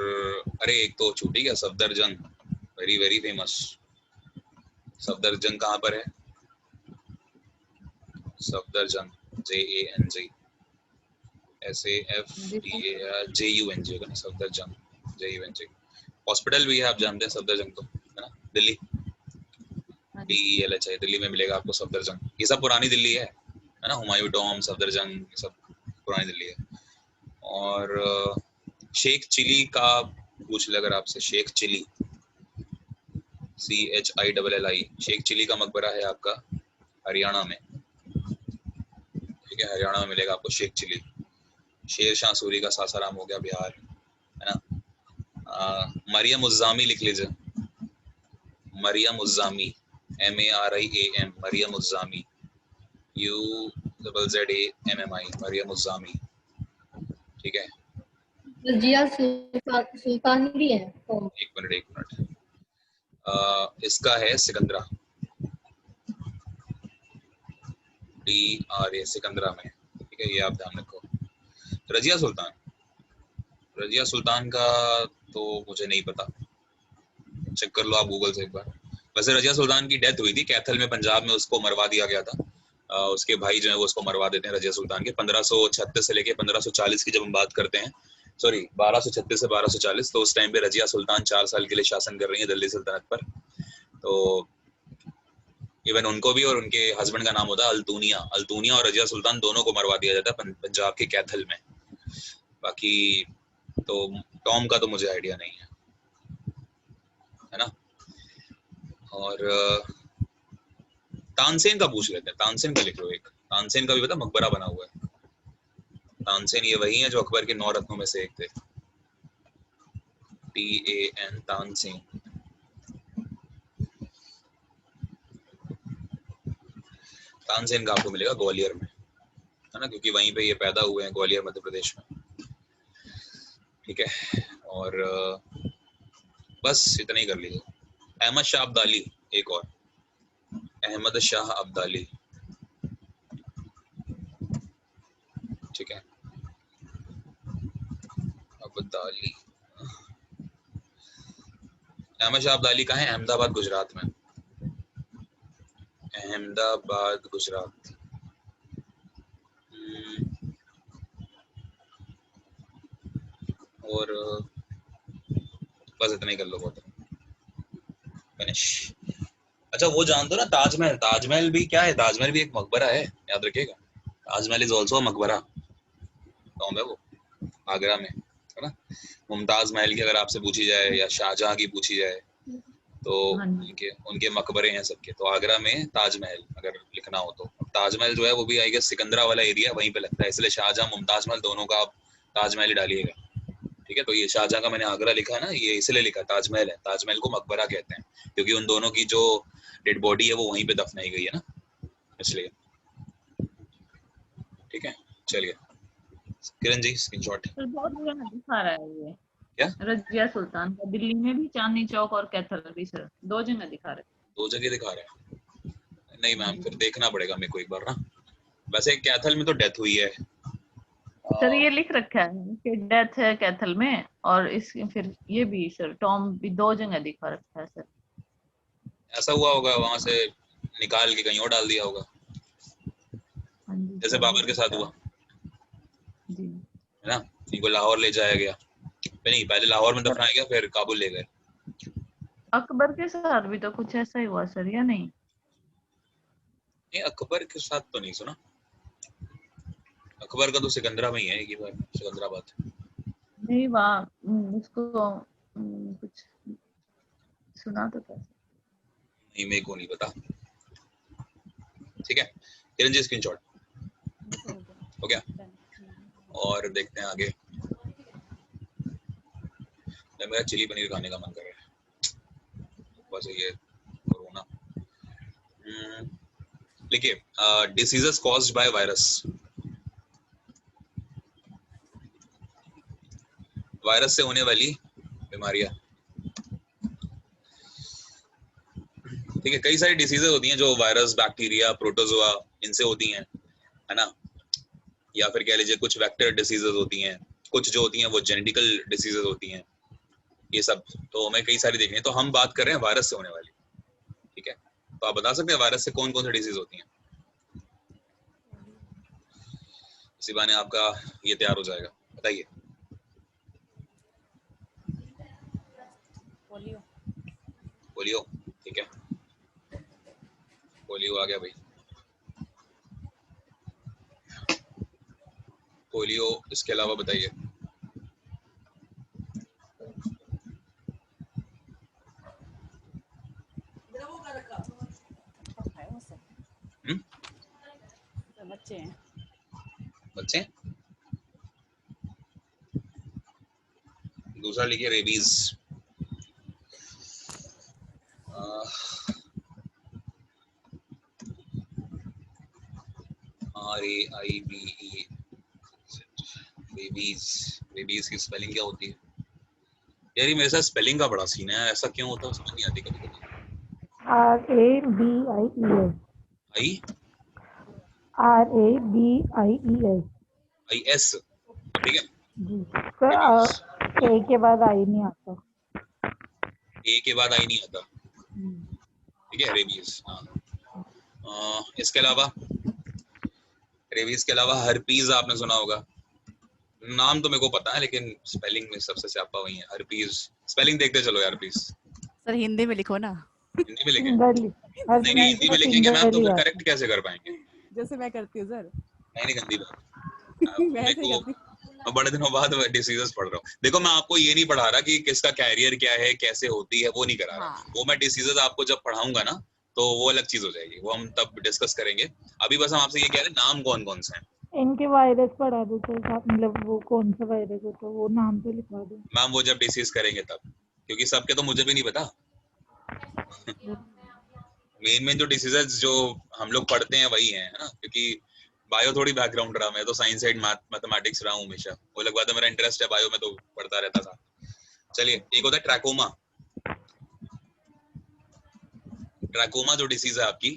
अरे एक तो छूटी गया, Safdarjung, very very famous. Safdarjung कहाँ पर है? सफदरजंग, JANG, SAFDARJUNG होगा ना, सफदरजंग, JUNG। हॉस्पिटल भी है, आप जानते हैं सफदरजंग तो, है ना, दिल्ली, DELH है, दिल्ली में मिलेगा आपको सफदरजंग। ये सब पुरानी दिल्ली है ना, हुमायूं टॉम, सफदरजंग, ये सब पुरानी दिल्ली है। और शेख चिली का पूछ ले अगर आपसे, शेख चिली, CHILLI, शेख चिली का मकबरा है आपका हरियाणा में, ठीक है। हरियाणा में मिलेगा आपको शेख चिली। शेर शाह सूरी का सासाराम हो गया, बिहार, है ना। मरियम उज़्ज़ामी लिख लीजिए, मरियम उज़्ज़ामी, MARIAM, मरियम उज़्ज़ामी, UZZAMMI, मरियम उज़्ज़ामी, ठीक है। रजिया सुल्तानी भी है। एक मिनट, इसका है सिकंदरा, DRA, सिकंदरा में, ठीक है। ये आप ध्यान रखो। रजिया सुल्तान, रजिया सुल्तान का तो मुझे नहीं पता, चेक कर लो आप गूगल से एक बार। वैसे रजिया सुल्तान की डेथ हुई थी कैथल में, पंजाब में, उसको मरवा दिया गया था। उसके भाई जो है वो उसको मरवा देते हैं रजिया सुल्तान के। 1536 से लेके 1540 की जब हम बात करते हैं, सॉरी 1236 से 1240, तो उस टाइम पे रजिया सुल्तान 4 साल के लिए शासन कर रही है दिल्ली सल्तनत पर। तो इवन उनको भी, और उनके हस्बैंड का नाम होता है अल्तूनिया। अल्तूनिया और रजिया सुल्तान दोनों को मरवा दिया जाता है पंजाब के कैथल में। बाकी तो टॉम का तो मुझे आइडिया नहीं है ना। और तानसेन का पूछ लेते हैं, तानसेन का लिख लो एक। तानसेन का भी पता मकबरा बना हुआ है। तानसेन ये वही है जो अकबर के 9 रत्नों में से एक थे, TAN, तानसेन। तानसेन का आपको मिलेगा ग्वालियर में, है ना, क्योंकि वहीं पे ये पैदा हुए हैं, ग्वालियर मध्य प्रदेश में, ठीक है। और बस इतना ही कर लीजिए। अहमद शाह अब्दाली, एक और, अहमद शाह अब्दाली, ठीक है। अब्दाली, अहमद शाह अब्दाली का है अहमदाबाद गुजरात में, अहमदाबाद गुजरात। और बस इतना ही कर लो, बहुत फिनिश। अच्छा वो जानते हो ना ताजमहल? ताजमहल भी क्या है? ताजमहल भी एक मकबरा है, याद रखिएगा। ताजमहल इज ऑल्सो मकबरा, टॉम है वो, आगरा में, है ना। मुमताज महल की अगर आपसे पूछी जाए या शाहजहां की पूछी जाए तो उनके मकबरे हैं सबके। तो आगरा में ताजमहल अगर लिखना हो तो, ताजमहल जो है वो भी आई गेस सिकंदरा वाला एरिया वहीं पे लगता है, इसलिए शाहजहां मुमताज महल दोनों का आप ताजमहल ही डालिएगा, ठीक है। तो ये शाहजहां का मैंने आगरा लिखा है ना, ये इसलिए लिखा ताजमहल है। ताजमहल को मकबरा कहते हैं क्योंकि उन दोनों की जो डेड बॉडी है वो वहीं पे दफनाई गई है ना, इसलिए, ठीक है। चलिए किरण जी स्क्रीनशॉट। सर बहुत जगह दिखा रहा है ये, क्या? रजिया सुल्तान का दिल्ली में भी, चांदनी चौक और कैथल भी सर, 2 जगह दिखा रहे हैं। 2 जगह दिखा रहे हैं? नहीं मैम, फिर देखना पड़ेगा मेरे को एक बार ना। वैसे कैथल में तो डेथ हुई है सर, ये लिख रखा है कि डेथ है कैथल में, और इस फिर ये भी सर टॉम भी 2 जगह दिखा रखा है सर। ऐसा हुआ होगा वहां से निकाल के कहीं और डाल दिया होगा, हाँ जी जैसे सर, बाबर हो के साथ सकता हुआ है। जी है ना, इनको लाहौर ले जाया गया, नहीं पहले लाहौर में दफनाया गया फिर काबुल ले गए। अकबर के साथ भी तो कुछ ऐसा ही हुआ सर, या नहीं? नहीं अकबर के साथ तो नहीं सुना, अकबर का तो सिकंदरा में ही है एक ही बार, सिकंदराबाद। नहीं वहाँ उसको कुछ सुना तो था। नहीं मेरे को नहीं पता। ठीक है किरण जी, स्क्रीनशॉट जी सर, हो गया। हो गया। डन। और देखते हैं आगे, मेरा चिली पनीर खाने का मन कर रहा है, बस ये कोरोना। देखिए diseases caused by virus, virus से होने वाली बीमारियां। ठीक है, कई सारी डिसीजेस होती हैं जो वायरस, बैक्टीरिया, प्रोटोजोआ इनसे होती हैं, है ना, या फिर कह लीजिए कुछ वेक्टर डिसीजेस होती हैं, कुछ जो होती हैं वो जेनेटिकल डिसीजेस होती हैं, ये सब तो हमें कई सारी देखनी है। तो हम बात कर रहे हैं वायरस से होने वाली। ठीक है, तो आप बता सकते हैं वायरस से कौन कौन सी डिसीज होती हैं? इसी बहाने आपका ये तैयार हो जाएगा, बताइए। पोलियो। पोलियो, ठीक है, पोलियो आ गया भाई, पोलियो। इसके अलावा बताइए। है वो सर। हम्म, सर बच्चे हैं। बच्चे, दूसरा लिखिए रेबीज। RAIBE, rabies. रेबीज की स्पेलिंग क्या होती है यार? ये मेरे साथ स्पेलिंग का बड़ा सीन है, ऐसा क्यों होता है समझ नहीं आती कभी कभी। RABIES आई RABIES IS, ठीक है, जी रेबीज। सर, ए के बाद आई नहीं आता। ए के बाद आई नहीं आता, ठीक है, रेबीज। हाँ, इसके अलावा, रेबीज के अलावा हर्पीज आपने सुना होगा, नाम तो मेरे को पता है लेकिन स्पेलिंग में सबसे स्यापा वही है, हर्पीज। स्पेलिंग देखते चलो यार प्लीज, सर हिंदी में लिखो ना। हिंदी में लिखें? सिंगल हर नहीं नहीं, हिंदी में लिखेंगे मैम तो सिंगल ही फिर आता। करेक्ट कैसे कर पाएंगे? जैसे मैं करती हूँ सर। नहीं नहीं, गंदी बात। मैं मेरे ऐसे ही को करती हूँ। मैं बड़े दिनों बाद डिसीजेस पढ़ रहा हूँ। देखो मैं आपको ये नहीं पढ़ा रहा कि किसका कैरियर क्या है, कैसे होती है, वो नहीं करा रहा। हाँ। वो मैं डिसीजेस आपको जब पढ़ाऊंगा ना तो वो अलग चीज हो जाएगी, वो हम तब डिस्कस करेंगे। अभी बस हम आपसे ये कह रहे हैं नाम कौन कौन से हैं। इनके वायरस पढ़ा दो तो मतलब वो कौन सा वायरस होता है वो नाम तो लिखवा दो। मैम वो जब डिसीज करेंगे तब, क्योंकि सबके तो मुझे भी नहीं पता। मेन जो डिसीजेस जो हम लोग पढ़ते हैं वही है ना, क्योंकि बायो थोड़ी बैकग्राउंड रहा, मैं तो साइंस साइड मैथमेटिक्स रहा हूँ हमेशा, वो अलग बात है, मेरा इंटरेस्ट है बायो में तो पढ़ता रहता था। चलिए, एक होता है ट्रैकोमा। ट्रैकोमा जो डिसीज है आपकी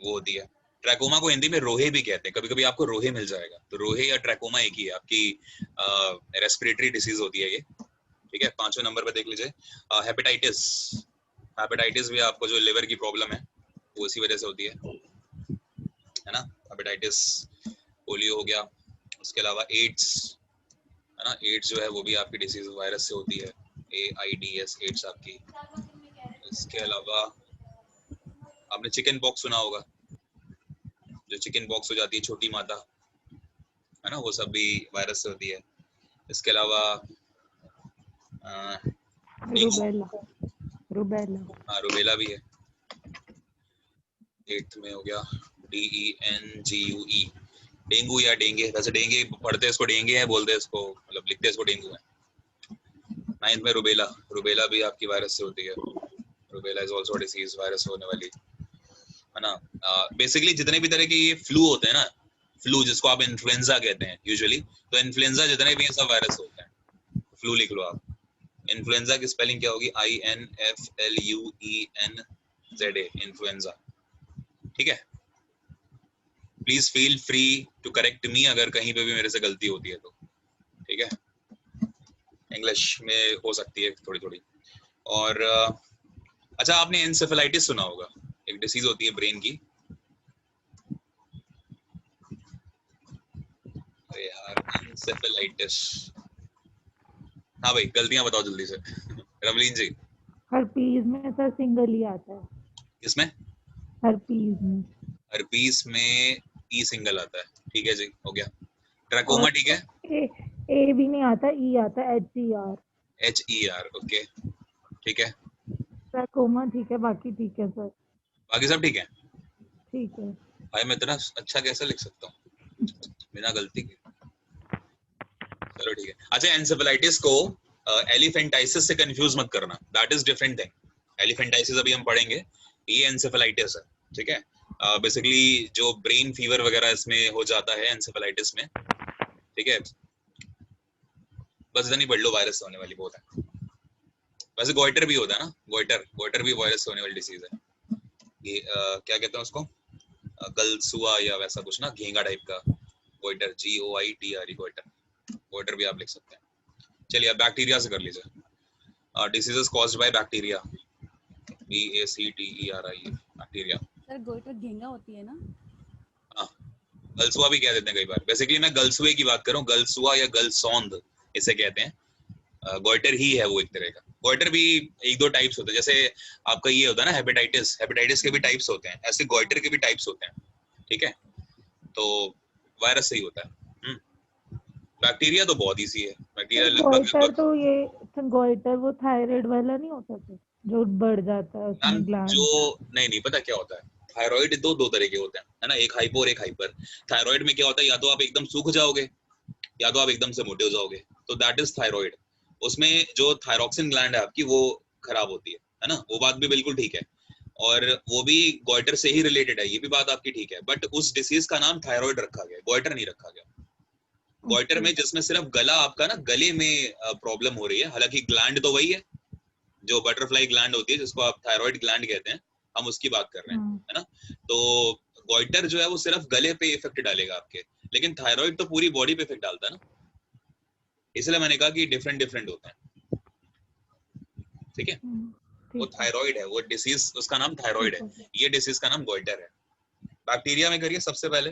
वो होती है, ट्रैकोमा को हिंदी में रोहे भी कहते हैं, कभी कभी आपको रोहे मिल जाएगा, तो रोहे या ट्रैकोमा एक ही है, आपकी रेस्पिरेटरी डिसीज होती है ये। ठीक है, 5वें नंबर पे देख लीजिए हेपेटाइटिस। हेपेटाइटिस भी आपको जो लिवर की प्रॉब्लम है वो इसी वजह से होती है ना, हेपेटाइटिस। पोलियो हो गया, उसके अलावा एड्स, है ना, एड्स जो है वो भी आपकी डिसीज वायरस से होती है, AIDS, एड्स आपकी। इसके अलावा आपने चिकन पॉक्स सुना होगा, जो चिकन पॉक्स हो जाती है छोटी माता, है ना, वो सब भी वायरस से होती है। इसके अलावा रूबेला रूबेला हाँ, रुबेला भी है, 8th में हो गया, DENGUE, डेंगू या डेंगे, वैसे डेंगे पढ़ते इसको डेंगे है बोलते इसको, मतलब लिखते इसको डेंगू है। 9th में रुबेला, रुबेला भी आपकी वायरस से होती है, rubella is also disease virus होने वाली, है ना। बेसिकली जितने भी तरह के ये फ्लू होते हैं ना, फ्लू जिसको आप इन्फ्लुएंजा कहते हैं यूजुअली, तो इन्फ्लुएंजा जितने भी हैं सब वायरस होते हैं। फ्लू लिख लो आप, इन्फ्लुएंजा की स्पेलिंग क्या होगी? INFLUENZA, influenza. ठीक है, please feel free to correct me अगर कहीं पे भी मेरे से गलती होती है तो, ठीक है, इंग्लिश में हो सकती है थोड़ी थोड़ी। और अच्छा आपने एनसेफेलाइटिस सुना होगा, एक डिसीज होती है ब्रेन की। अरे यार, एंसेफेलाइटिस। हाँ भाई, गलतियां बताओ जल्दी से। रवलीन जी, हर्पीज में सर सिंगल ही आता है। किसमें? हर्पीज में। हर्पीस में ई सिंगल आता है, ठीक है जी, हो गया। ट्रैकोमा, और ठीक है, ए भी नहीं आता, ई आता है, HER। HER, ओके, ठीक है। ट्रैकोमा ठीक है, बाकी ठीक है सर। बाकी सब ठीक है? ठीक है। भाई मैं इतना अच्छा कैसे लिख सकता हूँ बिना गलती के? चलो ठीक है। अच्छा, एंसेफेलाइटिस को एलिफेंटाइसिस से कंफ्यूज मत करना, that is different thing. Elephantiasis अभी हम पढ़ेंगे, ये एंसेफेलाइटिस है, ठीक है। बेसिकली जो ब्रेन फीवर वगैरह इसमें हो जाता है एंसेफेलाइटिस में, ठीक है। बस इतना नहीं पढ़ लो, वायरस से होने वाली बहुत है। वैसे गोइटर भी होता है ना, गोइटर भी वायरस से होने वाली डिसीज है। ये क्या कहते हैं उसको, गलसुआ या वैसा कुछ ना, घेंगा टाइप का गोइटर, GOITR, गोइटर भी आप लिख सकते हैं। चलिए अब बैक्टीरिया से कर लीजिए। Diseases caused by bacteria, BACTERIA, bacteria. Sir goiter घेंगा होती है ना? हाँ, गलसुआ भी कह देते हैं कई बार। बेसिकली मैं गलसुए की बात कर रहा हूँ, गलसुआ या गलसौंद इसे कहते हैं। गोइटर ही है वो एक तरह का। गोइटर भी एक दो टाइप्स होते हैं, जैसे आपका ये होता है ना हेपेटाइटिस, हेपेटाइटिस के भी टाइप्स होते हैं, ऐसे गोइटर के भी टाइप्स होते हैं, ठीक है। तो वायरस से ही होता है। बैक्टीरिया तो बहुत इजी है, बैक्टीरिया गोइटर तो ये गोइटर वो थायराइड वाला नहीं होता सर, जो बढ़ जाता है मैम उसमें ग्लैंड। जो नहीं पता क्या होता है, थायराइड दो तरह के होते हैं, है ना, एक हाइपो और एक हाइपर। थायराइड में क्या होता है, या तो आप एकदम सूख जाओगे या तो आप एकदम से मोटे हो जाओगे, तो दैट इज थायराइड। उसमें जो थायरॉक्सिन ग्लैंड है आपकी, वो खराब होती है ना, वो बात भी बिल्कुल ठीक है, और वो भी गोइटर से ही रिलेटेड है, ये भी बात आपकी ठीक है। बट उस डिसीज का नाम थायराइड रखा गया, गोइटर नहीं रखा गया। गोइटर में जिसमें सिर्फ गला आपका ना, गले में प्रॉब्लम हो रही है, हालांकि ग्लैंड तो वही है, जो बटरफ्लाई ग्लैंड होती है जिसको आप थायराइड ग्लैंड कहते हैं, हम उसकी बात कर रहे हैं, है ना। तो गोइटर जो है वो सिर्फ गले पे इफेक्ट डालेगा आपके, लेकिन थायराइड तो पूरी बॉडी पे इफेक्ट डालता है ना, इसलिए मैंने कहा कि डिफरेंट डिफरेंट होते हैं, ठीक है। वो थायराइड है, वो डिसीज, उसका नाम थायराइड है, ये डिसीज का नाम गोइटर है। बैक्टीरिया में करिए सबसे पहले,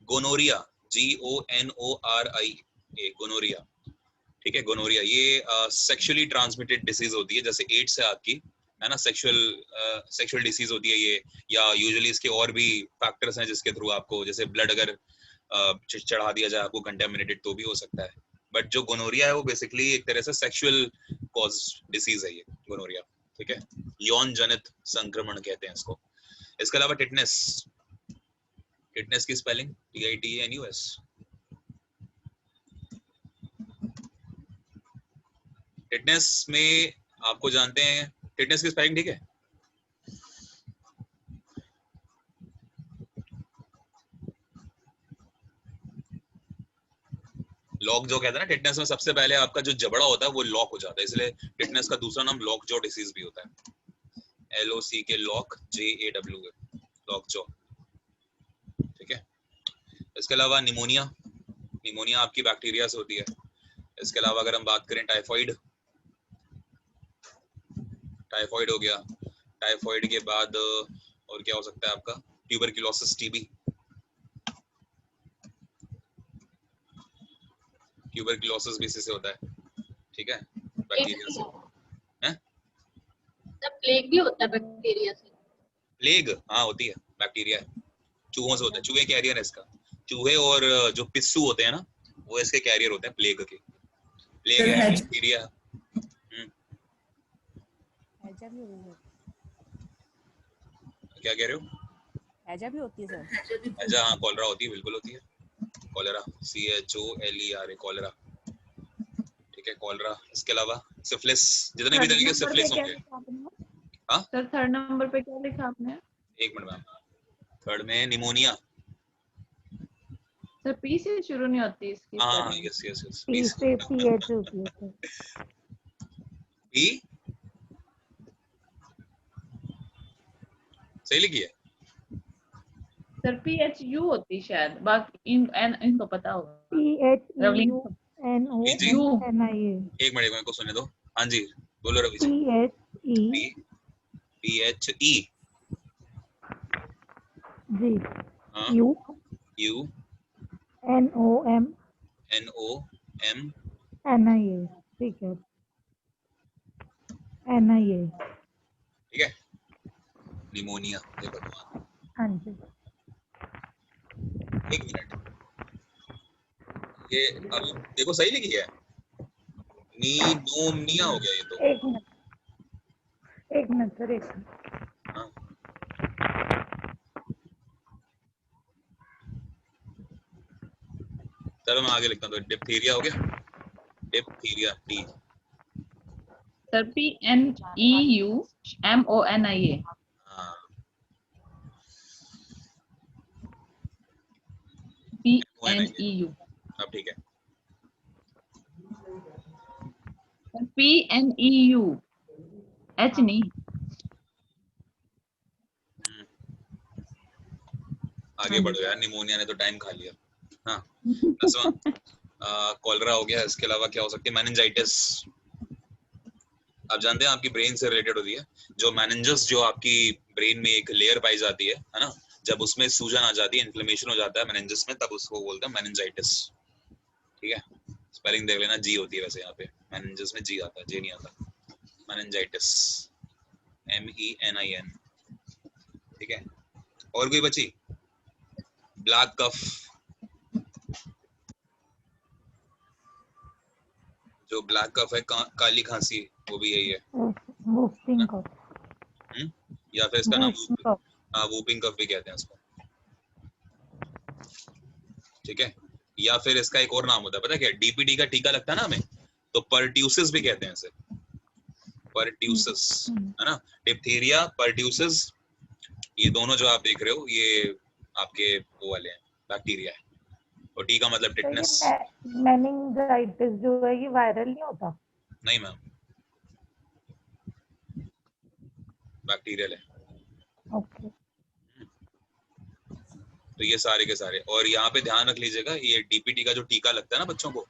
गोनोरिया, GONORIA, गोनोरिया, ठीक है। गोनोरिया ये सेक्सुअली ट्रांसमिटेड डिसीज होती है, जैसे एड्स है आपकी, है ना, सेक्सुअल डिसीज होती है ये, या यूजुअली इसके और भी फैक्टर्स हैं जिसके थ्रू आपको, जैसे ब्लड अगर चढ़ा दिया जाए आपको कंटेमिनेटेड, तो भी हो सकता है। बट जो गोनोरिया है वो बेसिकली एक तरह से सेक्सुअल कॉज डिसीज है ये गोनोरिया, ठीक है। यौन जनित संक्रमण कहते हैं इसको। इसके अलावा टिटनेस, टिटनेस की स्पेलिंग TITANUS, टिटनेस में आपको जानते हैं, टिटनेस की स्पेलिंग ठीक है, लॉक जो कहते हैं ना, टिटनेस में सबसे पहले आपका जो जबड़ा होता है वो लॉक हो जाता है, इसलिए टिटनेस का दूसरा नाम लॉक जॉ डिसीज भी होता है, LOCK, lock, JAW, lock jaw, ठीक है। इसके अलावा निमोनिया, निमोनिया आपकी बैक्टीरिया से होती है। इसके अलावा अगर हम बात करें टाइफाइड, टाइफाइड हो गया, टाइफाइड के बाद और क्या हो सकता है आपका, ट्यूबरक्लोसिस, TB, ट्यूबरक्लोसिस भी इसी से होता है, ठीक है, बैक्टीरिया से। हैं? प्लेग भी होता है बैक्टीरिया से। प्लेग, हाँ होती है, बैक्टीरिया है, चूहों से होता है, चूहे कैरियर है इसका, चूहे और जो पिस्सू होते हैं ना, वो इसके कैरियर होते हैं प्लेग के। प्लेग है बैक्टीरिया। हैजा भी होती है, क्या कह रहे हो? हैजा भी होती है सर? हैजा, हाँ, कॉलरा होती है, बिल्कुल होती है, कॉलरा, CHOLERA, कॉलरा, ठीक है, कॉलरा। इसके अलावा सिफिलिस, जितने भी तरह के सिफिलिस होंगे। हाँ सर थर्ड नंबर पे क्या लिखा आपने? एक मिनट मैम, थर्ड में निमोनिया। सर P से शुरू नहीं होती इसकी हाँ, spelling? यस, P से PH होती है सर। P सही लिखी है सर PHU होती शायद, बाकी इनको पता होगा। PHEUNONIA। एक मिनट को सुने दो। हाँ जी बोलो रवि जी। THE जी हाँ U U NOM NOM NIA, ठीक है, NIA, ठीक है, निमोनिया। हे भगवान, हाँ जी। एक मिनट, ये अब देखो सही लिखी है, निमोनिया हो गया ये तो। एक मिनट सर, एक मिनट। हाँ चलो मैं आगे लिखता हूँ, तो डिप्थीरिया हो गया, डिप्थीरिया टी। Sir PNEUMONIA। हाँ PNEU। अब ठीक है। PNEU H नहीं। आगे हाँ जी। बढ़ो यार, निमोनिया ने तो टाइम खा लिया। हाँ 10वां कॉलरा हो गया। इसके अलावा क्या हो सकती है? मेनिंजाइटिस। आप जानते हैं आपकी ब्रेन से रिलेटेड होती है। जो मेनिंजस जो आपकी ब्रेन में एक लेयर पाई जाती है ना, जब उसमें सूजन आ जाती है, इन्फ्लेमेशन हो जाता है मेनिंजस में, तब उसको बोलते हैं मेनिंजाइटिस। ठीक है, स्पेलिंग देख लेना, जी होती है वैसे यहाँ पे, मेनिंजस में जी आता है, जे नहीं आता। Meningitis MENIN। ठीक है, और कोई बची? ब्लैक कफ, जो ब्लैक कफ है, काली खांसी, वो भी यही है वूफिंग ना? कफ, या फिर इसका नाम वूफिंग कफ, वूपिंग कफ भी कहते हैं इसको। ठीक है, या फिर इसका एक और नाम होता है, पता है क्या? DPT का टीका लगता है ना हमें, तो पर्ट्यूसिस भी कहते हैं इसे, पर्ट्यूसिस, है ना? डिप्थीरिया, पर्ट्यूसिस, ये दोनों जो आप देख रहे हो, ये आपके वो वाले हैं, बैक्टीरिया है। और टी का मतलब तो ये टिटनेस। मेनिंजाइटिस जो है ये वायरल नहीं होता? नहीं मैम, बैक्टीरियल है। ओके। तो ये सारे के सारे, और यहाँ पे ध्यान रख लीजिएगा, ये DPT का जो टीका लगता है ना बच्चों को,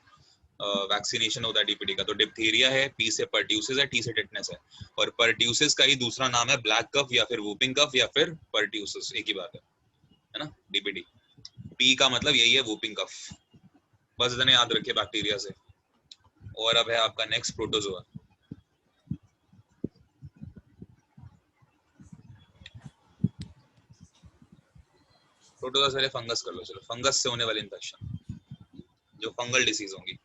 वैक्सीनेशन होता है DPT का, तो डिप्थीरिया है, P से पर्ट्यूसिस है, T से टिटनेस है। और पर्ट्यूसिस का ही दूसरा नाम है ब्लैक कफ, या फिर वूपिंग कफ, या फिर पर्ट्यूसिस, एक ही बात है ना? DPT, P का मतलब यही है, वूपिंग कफ। बस इतने याद रखिए बैक्टीरिया से। और अब है आपका नेक्स्ट प्रोटोजोआ। प्रोटोजोआ से पहले फंगस कर लो। चलो, फंगस से होने वाली इंफेक्शन, जो फंगल डिसीज होंगी।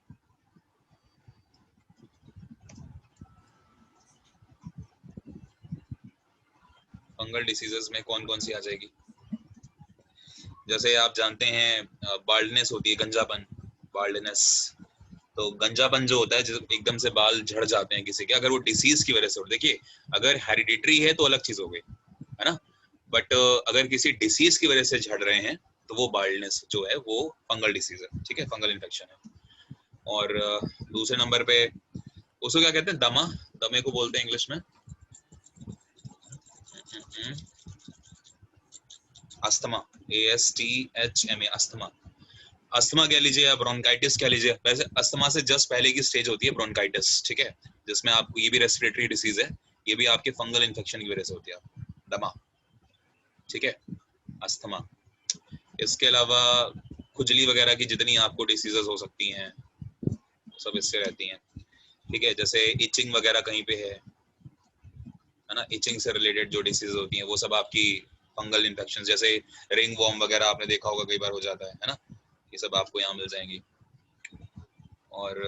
फंगल डिसीजेस में कौन कौन सी आ जाएगी? जैसे आप जानते हैं बाल्डनेस होती है, गंजापन, बाल्डनेस। तो गंजापन जो होता है, जो एकदम से बाल झड़ जाते हैं किसी के, अगर वो डिसीज की वजह से हो, देखिए अगर हेरिडिटरी है तो अलग चीज हो गई, है ना? बट अगर किसी डिसीज की वजह से झड़ रहे हैं, तो वो बाल्डनेस जो है वो फंगल डिसीज है। ठीक है, फंगल इन्फेक्शन है। और दूसरे नंबर पे उसको क्या कहते हैं? दमा, दमे को बोलते हैं इंग्लिश में अस्थमा, ASTHMA, अस्थमा। अस्थमा कह लीजिए या ब्रोंकाइटिस कह लीजिए। वैसे अस्थमा से जस्ट पहले की स्टेज होती है ब्रोंकाइटिस, ठीक है, जिसमें आपको, ये भी रेस्पिरेटरी डिसीज है, ये भी आपके फंगल इन्फेक्शन की वजह से होती है, दमा। ठीक है, अस्थमा। इसके अलावा खुजली वगैरह की जितनी आपको डिसीजेस हो सकती हैं, सब इससे रहती हैं। ठीक है, जैसे इचिंग वगैरह कहीं पे है ना? इचिंग से रिलेटेड जो डिसीज होती हैं, वो सब आपकी फंगल इन्फेक्शन, जैसे रिंग वॉर्म वगैरह आपने देखा होगा, कई बार हो जाता है ना? ये सब आपको यहाँ मिल जाएंगी। और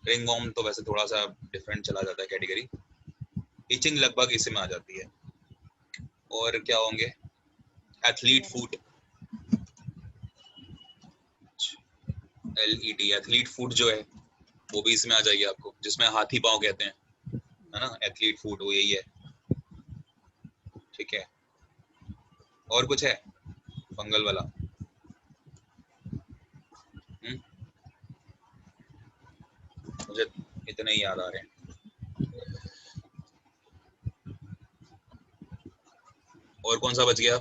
रिंग वॉर्म तो वैसे थोड़ा सा डिफरेंट चला जाता है कैटेगरी, इचिंग लगभग इसी में आ जाती है। और क्या होंगे? Athlete foot, LET, athlete foot जो है वो भी इसमें आ जाएगी आपको, जिसमें हाथी पाँव कहते हैं, है ना? एथलीट फुट वो यही है। ठीक है, और कुछ है फंगल वाला? मुझे इतने ही याद आ रहे हैं। और कौन सा बच गया?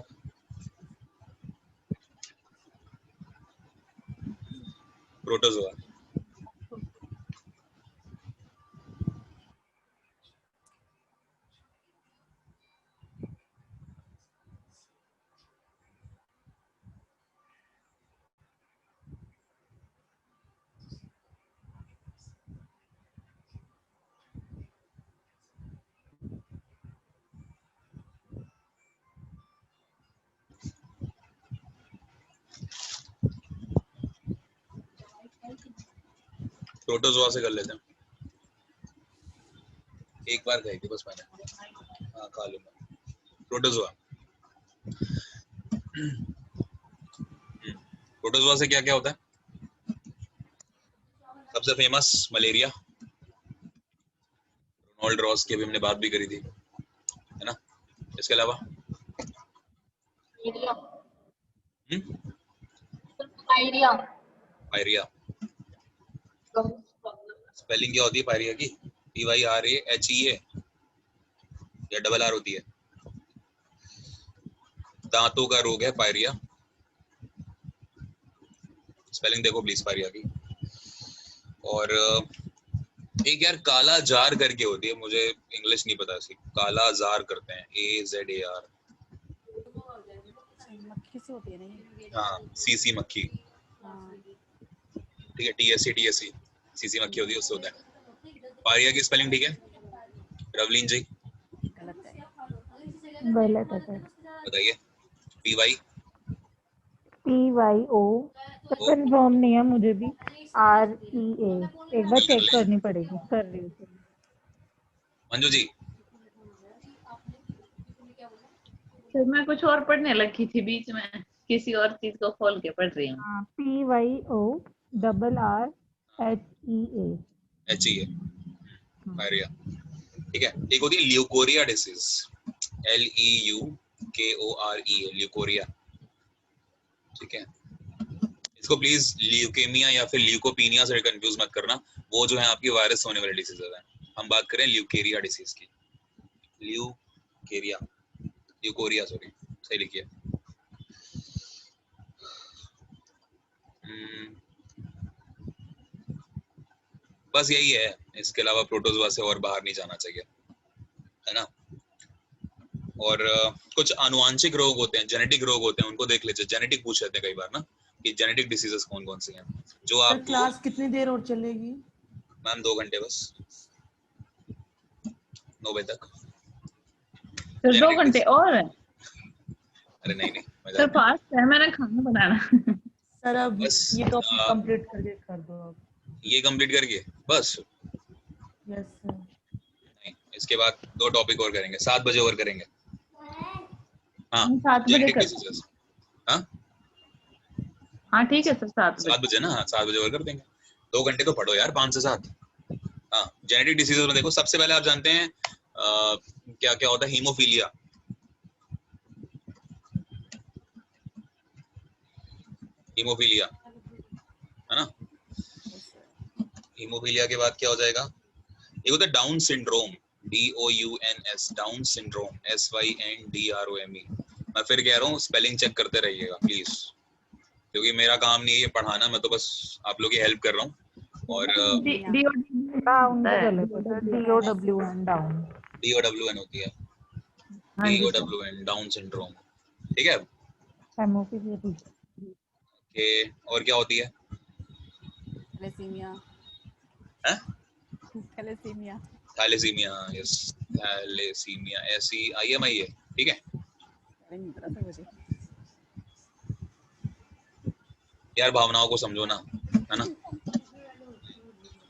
प्रोटोजोआ। प्रोटोजोआ से कर लेते हैं। एक बार खाई थी बस मैंने, हाँ खा लूंगा। प्रोटोजोआ, प्रोटोजोआ से क्या क्या होता है? सबसे फेमस मलेरिया, रोनाल्ड रॉस की अभी हमने बात भी करी थी, है ना। इसके अलावा पायरिया। पायरिया, स्पेलिंग क्या होती है पायरिया की? PYRAHEA या डबल आर होती है? दांतों का रोग है पायरिया, स्पेलिंग देखो प्लीज पायरिया की। और एक यार काला जार करके होती है, मुझे इंग्लिश नहीं पता सी, काला जार करते हैं, AZAR। मक्खी से होती है नहीं? हाँ CC मक्खी, हाँ। ठीक है, TSC CC मक्खी होती है, उससे होता है। पायरिया की स्पेलिंग ठीक है रवलीन जी? गलत है। गलत है सर। बताइए। PYO, कंफर्म नहीं है मुझे भी। REA एक बार चेक करनी पड़ेगी, कर रही हूँ। मंजू जी। फिर मैं कुछ और पढ़ने लगी थी बीच में, किसी और चीज को खोल के पढ़ रही हूँ। PYORRHEA। पायरिया, ठीक है। एक होती है ल्यूकोरिया डिसीज, LEUKOREA, ल्यूकोरिया, ठीक है। इसको प्लीज ल्यूकेमिया या फिर ल्यूकोपीनिया से कंफ्यूज मत करना, वो जो है आपकी वायरस होने वाली डिसीज है। हम बात करें ल्यूकेरिया डिसीज की, ल्यूकोरिया सॉरी, सही लिखिए। बस यही है, इसके अलावा प्रोटोजोआ से और बाहर नहीं जाना चाहिए, है ना। और कुछ आनुवांशिक रोग होते हैं, जेनेटिक रोग होते हैं, उनको देख लीजिए। जेनेटिक पूछ लेते हैं कई बार ना कि जेनेटिक डिसीजेस कौन कौन सी हैं जो आप। क्लास कितनी देर और चलेगी? मैम 2 घंटे बस, 9 बजे तक। फिर 2 घंटे और है? अरे नहीं सर फास्ट है, मैंने खाना बनाना। सर अब बस, ये टॉपिक कंप्लीट करके कर दो अब। ये कंप्लीट करके बस। Yes sir. नहीं, इसके बाद 2 टॉपिक और करेंगे, 7 बजे और करेंगे। हाँ 7 बजे जेनेटिक कर। डिसीजेस, हाँ हाँ ठीक है सर, 7 बजे। 7 बजे ना, 7 बजे और कर देंगे। 2 घंटे तो पढ़ो यार, 5 से 7। हाँ जेनेटिक डिसीजेस में देखो, सबसे पहले आप जानते हैं क्या क्या होता है? हीमोफीलिया, हीमोफीलिया, है ना। हीमोफीलिया के बाद क्या हो जाएगा? एक होता है down syndrome, DOUNS, down syndrome, SYNDROME। मैं फिर कह रहा हूँ स्पेलिंग चेक करते रहिएगा प्लीज, क्योंकि मेरा काम नहीं है ये पढ़ाना, मैं तो बस आप लोग की हेल्प कर रहा हूँ। और डाउन गलत है सर, DOWN डाउन। DOWN होती है, हाँ जी सर। DOWN डाउन सिंड्रोम, ठीक है। हेमोफीलिया ठीक है। ओके, और क्या होती है? थैलेसीमिया। हैं? Thalassemia. Thalassemia, yes, thalassemia, SEIMIA, ठीक है। अरे नहीं पता सर मुझे। यार भावनाओं को समझो ना, है ना।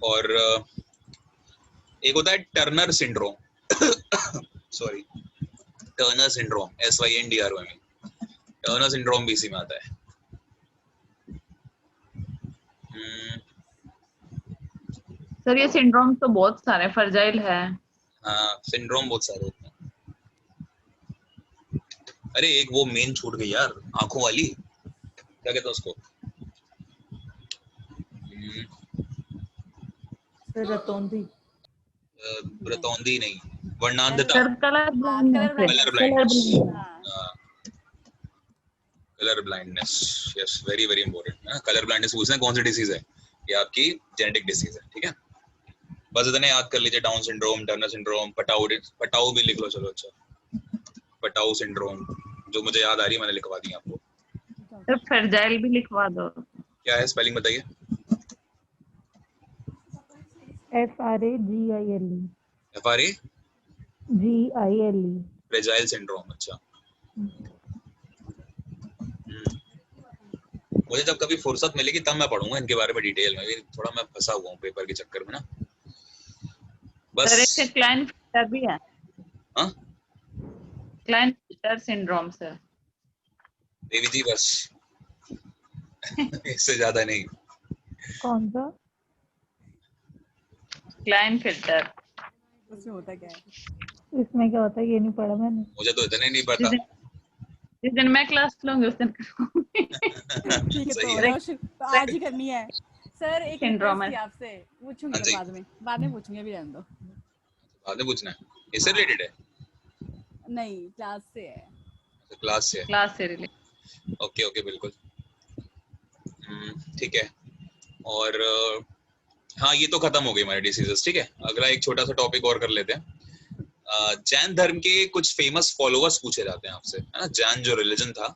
और एक होता है Turner syndrome, sorry Turner syndrome, SYNDROME, Turner syndrome भी इसी में आता है। सर ये सिंड्रोम तो बहुत सारे, फर्जाइल है। हाँ सिंड्रोम बहुत सारे होते हैं। अरे एक वो मेन छूट गई यार, आंखों वाली, क्या कहते हैं उसको? सर रतौंधी। रतौंधी नहीं, वर्णांधता, सर कलर कलर ब्लाइंडनेस। हाँ। Colour blindness, yes, very very important है। कलर ब्लाइंडनेस पूछना है कौन सी डिसीज है, ये आपकी जेनेटिक डिसीज है, ठीक है। बस इतने याद कर लीजिए, डाउन सिंड्रोम, टर्नर सिंड्रोम, पटाऊ भी लिख लो, चलो अच्छा, पटाऊ सिंड्रोम, जो मुझे याद आ रही है मैंने लिखवा दी आपको। सर फर्जाइल भी लिखवा दो। क्या है स्पेलिंग बताइए? FRAGILE। GILE। फ्रेजाइल सिंड्रोम, अच्छा। मुझे जब कभी फुर्सत मिलेगी तब मैं पढ़ूंगा इनके बारे में डिटेल में, थोड़ा मैं फंसा हुआ हूँ पेपर के चक्कर में ना बस। सर इससे क्लाइंट भी है, हाँ क्लाइंट सिंड्रोम सर। देवी जी बस इससे ज्यादा नहीं। कौन सा? Client filter. उसमें होता क्या है? इसमें क्या होता है ये नहीं पढ़ा मैंने। मुझे तो इतना ही नहीं पता। जिस दिन मैं क्लास लूंगी उस दिन करूंगी। ठीक है, सही तो है। रोशन तो आज ही करनी है। सर एक Syndrome रिक्वेस्ट थी है। आपसे, पूछूंगी हाँ पर जी। बाद में पूछूंगी, अभी रहने दो। बाद में पूछना है, इससे हाँ। रिलेटेड है? नहीं, क्लास से है। क्लास से है? क्लास से रिलेटेड। ओके ओके बिल्कुल। ठीक है। और हाँ ये तो खत्म हो गई हमारी डिसीजेस, ठीक है। अगला एक छोटा सा टॉपिक और कर लेते हैं। जैन धर्म के कुछ फेमस फॉलोअर्स पूछे जाते हैं आपसे, है ना। जैन जो रिलीजन था,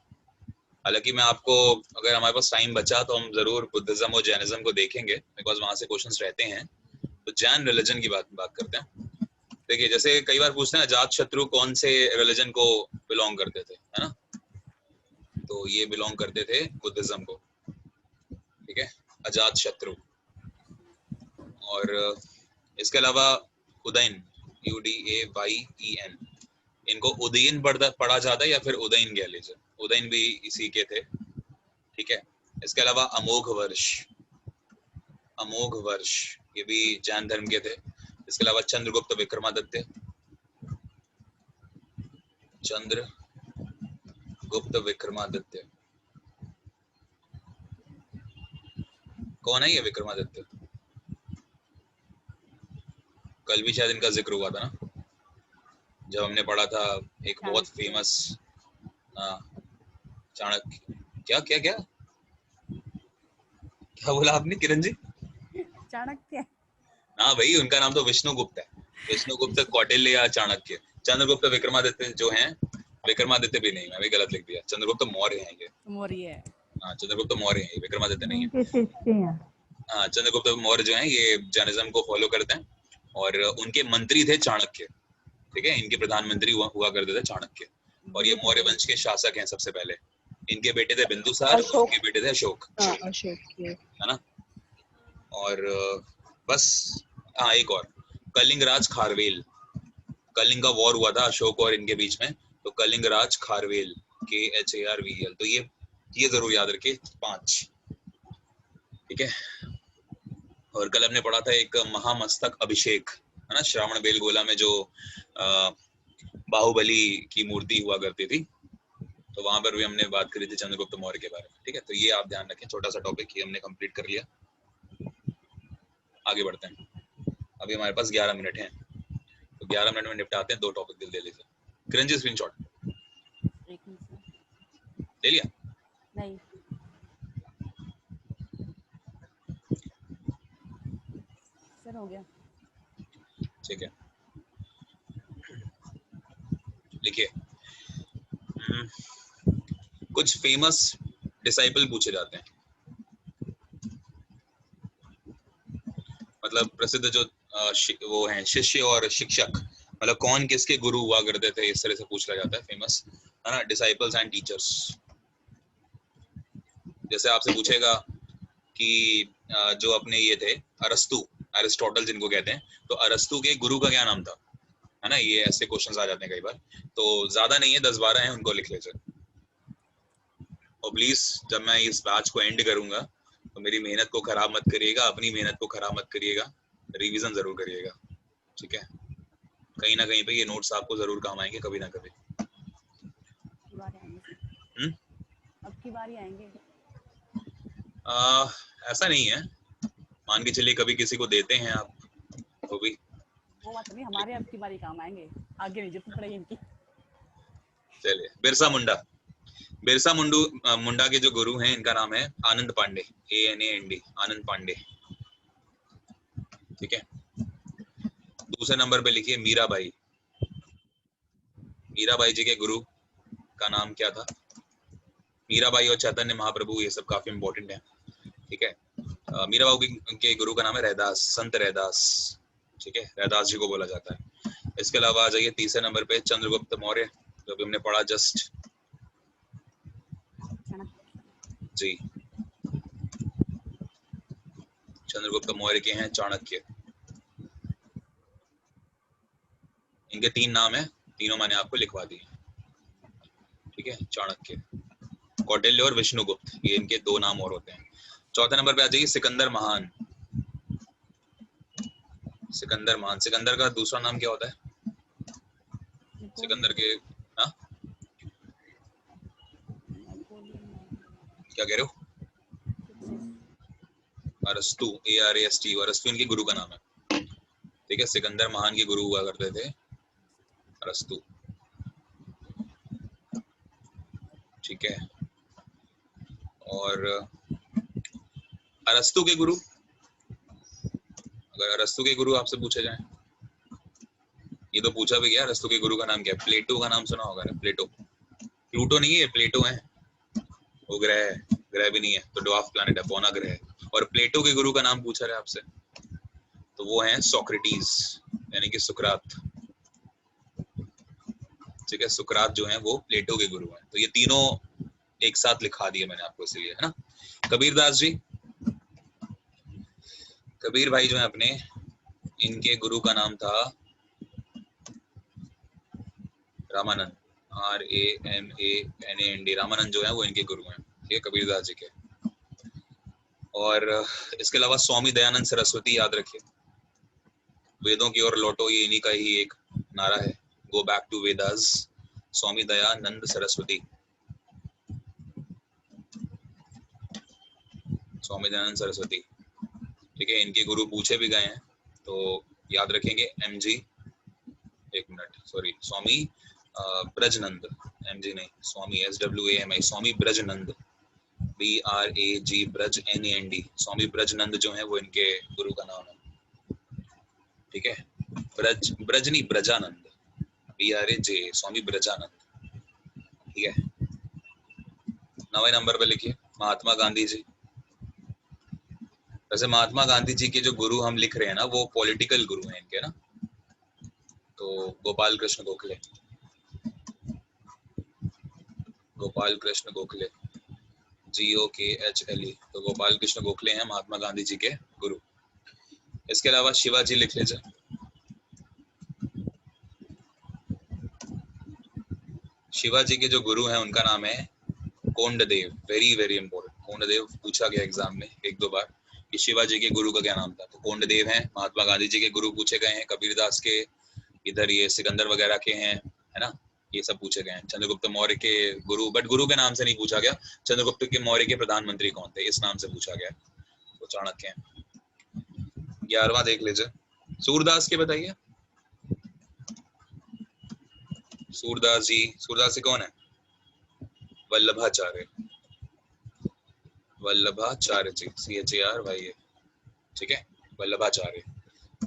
हालांकि मैं आपको, अगर हमारे पास टाइम बचा तो हम जरूर बुद्धिज्म और जैनिज्म को देखेंगे, बिकॉज वहां से क्वेश्चंस रहते हैं। तो जैन रिलीजन की बात करते हैं। देखिए जैसे कई बार पूछते हैं अजात शत्रु कौन से रिलीजन को बिलोंग करते थे, है ना। तो ये बिलोंग करते थे बुद्धिज्म को, ठीक है, अजात शत्रु। और इसके अलावा उदयन, UDAYEN, इनको उदयन पढ़ा जाता है या फिर उदयन कह लीजिए, उदयन भी इसी के थे, ठीक है। इसके अलावा अमोघ वर्ष ये भी जैन धर्म के थे। इसके अलावा चंद्रगुप्त विक्रमादित्य, कौन है ये विक्रमादित्य? कल भी शायद इनका जिक्र हुआ था ना, जब हमने पढ़ा था एक बहुत फेमस चाणक्य। क्या क्या क्या क्या बोला आपने किरण जी? चाणक्य। हाँ भाई, उनका नाम तो विष्णुगुप्त है। विष्णुगुप्त, कौटिल्य या चाणक्य। चंद्रगुप्त विक्रमादित्य जो हैं, विक्रमादित्य भी नहीं, मैं भी गलत लिख दिया, चंद्रगुप्त मौर्य हैं ये। मौर्य है। हाँ चंद्रगुप्त मौर्य हैं, विक्रमादित्य नहीं है। इनके शिष्य हैं। हाँ चंद्रगुप्त मौर्य जो हैं ये जैनिज्म को फॉलो करते हैं, और उनके मंत्री थे चाणक्य, ठीक है। इनके प्रधानमंत्री हुआ करते थे चाणक्य, और ये मौर्य वंश के शासक हैं सबसे पहले। इनके बेटे थे बिंदुसार, उनके बेटे थे अशोक, है ना। और बस हाँ एक और, कलिंगराज खारवेल। कलिंग का वॉर हुआ था अशोक और इनके बीच में, तो कलिंगराज खारवेल, KHARVEL। तो ये जरूर याद रखिए 5, ठीक है। और कल हमने पढ़ा था एक महामस्तक अभिषेक, है ना, श्रावण बेलगोला में जो बाहुबली की मूर्ति हुआ करती थी, तो वहां पर भी हमने बात करी थी चंद्रगुप्त मौर्य के बारे में, ठीक है। तो ये आप ध्यान रखें, छोटा सा टॉपिक ये हमने कंप्लीट कर लिया। आगे बढ़ते हैं, अभी हमारे पास 11 मिनट हैं, तो 11 मिनट में निपटाते हैं 2 टॉपिक दिल दे लीजिए। किरण जी स्क्रीनशॉट एक मिनट। ले लिया? नहीं, सर हो गया। ठीक है, लिखिए। कुछ फेमस डिसाइपल पूछे जाते हैं, मतलब प्रसिद्ध जो वो हैं शिष्य और शिक्षक, मतलब कौन किसके गुरु हुआ करते थे, इस तरह से पूछा जाता है फेमस, है ना, डिसाइपल्स एंड टीचर्स। जैसे आपसे पूछेगा कि जो अपने ये थे अरस्तु, अरिस्टोटल जिनको कहते हैं, तो अरस्तु के गुरु का क्या नाम था, है ना। ये ऐसे क्वेश्चंस आ जाते हैं कई बार, तो ज्यादा नहीं है, 10-12 हैं, उनको लिख लीजिए। और प्लीज जब मैं इस बैच को एंड करूंगा तो मेरी मेहनत को खराब मत करिएगा, अपनी मेहनत को खराब मत करिएगा, रिवीजन जरूर करिएगा, ठीक है। कहीं ना कहीं पे ये नोट्स आपको जरूर काम आएंगे कभी ना कभी। अब की बारी आएंगे। ऐसा नहीं है, मान के चलिए कभी किसी को देते हैं आप तो भी, वो बात नहीं, हमारे अब की बारी काम आएंगे, आगे नहीं जरूरत पड़ेगी इनकी। चलिए, बिरसा मुंडा के जो गुरु हैं इनका नाम है आनंद पांडे, ANAND, आनंद पांडे, ठीक है। दूसरे नंबर पे लिखिए मीराबाई। मीराबाई जी के गुरु का नाम क्या था? मीराबाई और चैतन्य महाप्रभु ये सब काफी इंपॉर्टेंट है, ठीक है। मीराबाई के गुरु का नाम है रैदास, संत रैदास, ठीक है, रैदास जी को बोला जाता है। इसके अलावा आ जाइए तीसरे नंबर पे चंद्रगुप्त मौर्य, जो भी हमने पढ़ा जस्ट जी। चंद्रगुप्त मौर्य के हैं चाणक्य। इनके 3 नाम है, तीनों मैंने आपको लिखवा दिए, ठीक है। चाणक्य, कौटिल्य और विष्णुगुप्त, ये इनके 2 नाम और होते हैं। चौथे नंबर पे आ जाइए सिकंदर महान। सिकंदर महान, सिकंदर का दूसरा नाम क्या होता है? सिकंदर के क्या कह रहे हो? अरस्तु, ARASTU, अरस्तु इनके गुरु का नाम है, ठीक है। सिकंदर महान के गुरु हुआ करते थे अरस्तु, ठीक है। और अरस्तु के गुरु, अगर अरस्तु के गुरु आपसे पूछे जाए, ये तो पूछा भी गया, अरस्तु के गुरु का नाम क्या है? प्लेटो का नाम सुना होगा ना, प्लेटो। प्लूटो नहीं है, प्लेटो है, वो ग्रह है, ग्रह भी नहीं है तो ड्वार्फ प्लैनेट है, पौना ग्रह है। और प्लेटो के गुरु का नाम पूछा रहा है आपसे, तो वो है सोक्रेटिस, यानी कि सुकरात, ठीक है। सुकरात जो है वो प्लेटो के गुरु हैं। तो ये तीनों एक साथ लिखा दिए मैंने आपको इसलिए, है ना। कबीरदास जी, कबीर भाई जो है अपने, इनके गुरु का नाम था रामानंद, RAMANAND, रामानंद जो है वो इनके गुरु हैं, ठीक है, कबीरदास जी के। और इसके अलावा स्वामी दयानंद सरस्वती, याद रखिए, वेदों की ओर लौटो, ये इन्हीं का ही एक नारा है, go back to Vedas. Swami Dayanand Saraswati, Swami Dayanand Saraswati, ठीक है। इनके गुरु पूछे भी गए हैं तो याद रखेंगे, MG, एक मिनट, सॉरी, स्वामी ब्रजनंद, MG नहीं, स्वामी SWAMI, स्वामी ब्रजनंद, BRAG, ब्रज NAND, स्वामी ब्रजनंद जो है वो इनके गुरु का नाम है, ठीक है। ब्रज, ब्रज नहीं, ब्रजानंद, BRAJ, स्वामी ब्रजानंद, ठीक है। 9वें नंबर पे लिखिए महात्मा गांधी जी। वैसे महात्मा गांधी जी के जो गुरु हम लिख रहे हैं ना, वो पॉलिटिकल गुरु हैं इनके ना, तो गोपाल कृष्ण गोखले, गोपाल कृष्ण गोखले, GOKHLE, तो गोपाल कृष्ण गोखले हैं महात्मा गांधी जी के गुरु। इसके अलावा शिवाजी लिख लीजिए, शिवाजी के जो गुरु हैं उनका नाम है Kondadev, very very important, Kondadev पूछा गया एग्जाम में 1-2 बार कि शिवाजी के गुरु का क्या नाम था, तो कोंडदेव हैं। महात्मा गांधी जी के गुरु पूछे गए हैं, कबीरदास के, इधर ये सिकंदर वगैरह के हैं, है ना, ये सब पूछे गए हैं। चंद्रगुप्त मौर्य के गुरु, बट गुरु के नाम से नहीं पूछा गया, चंद्रगुप्त के मौर्य के प्रधानमंत्री कौन थे इस नाम से पूछा गया, तो चाणक्य हैं। 11वां देख लीजिए, सूरदास के बताइए, सूरदास जी, सूरदास जी कौन है? वल्लभाचार्य, वल्लभाचार्य जी, CHARY, ठीक है, वल्लभाचार्य।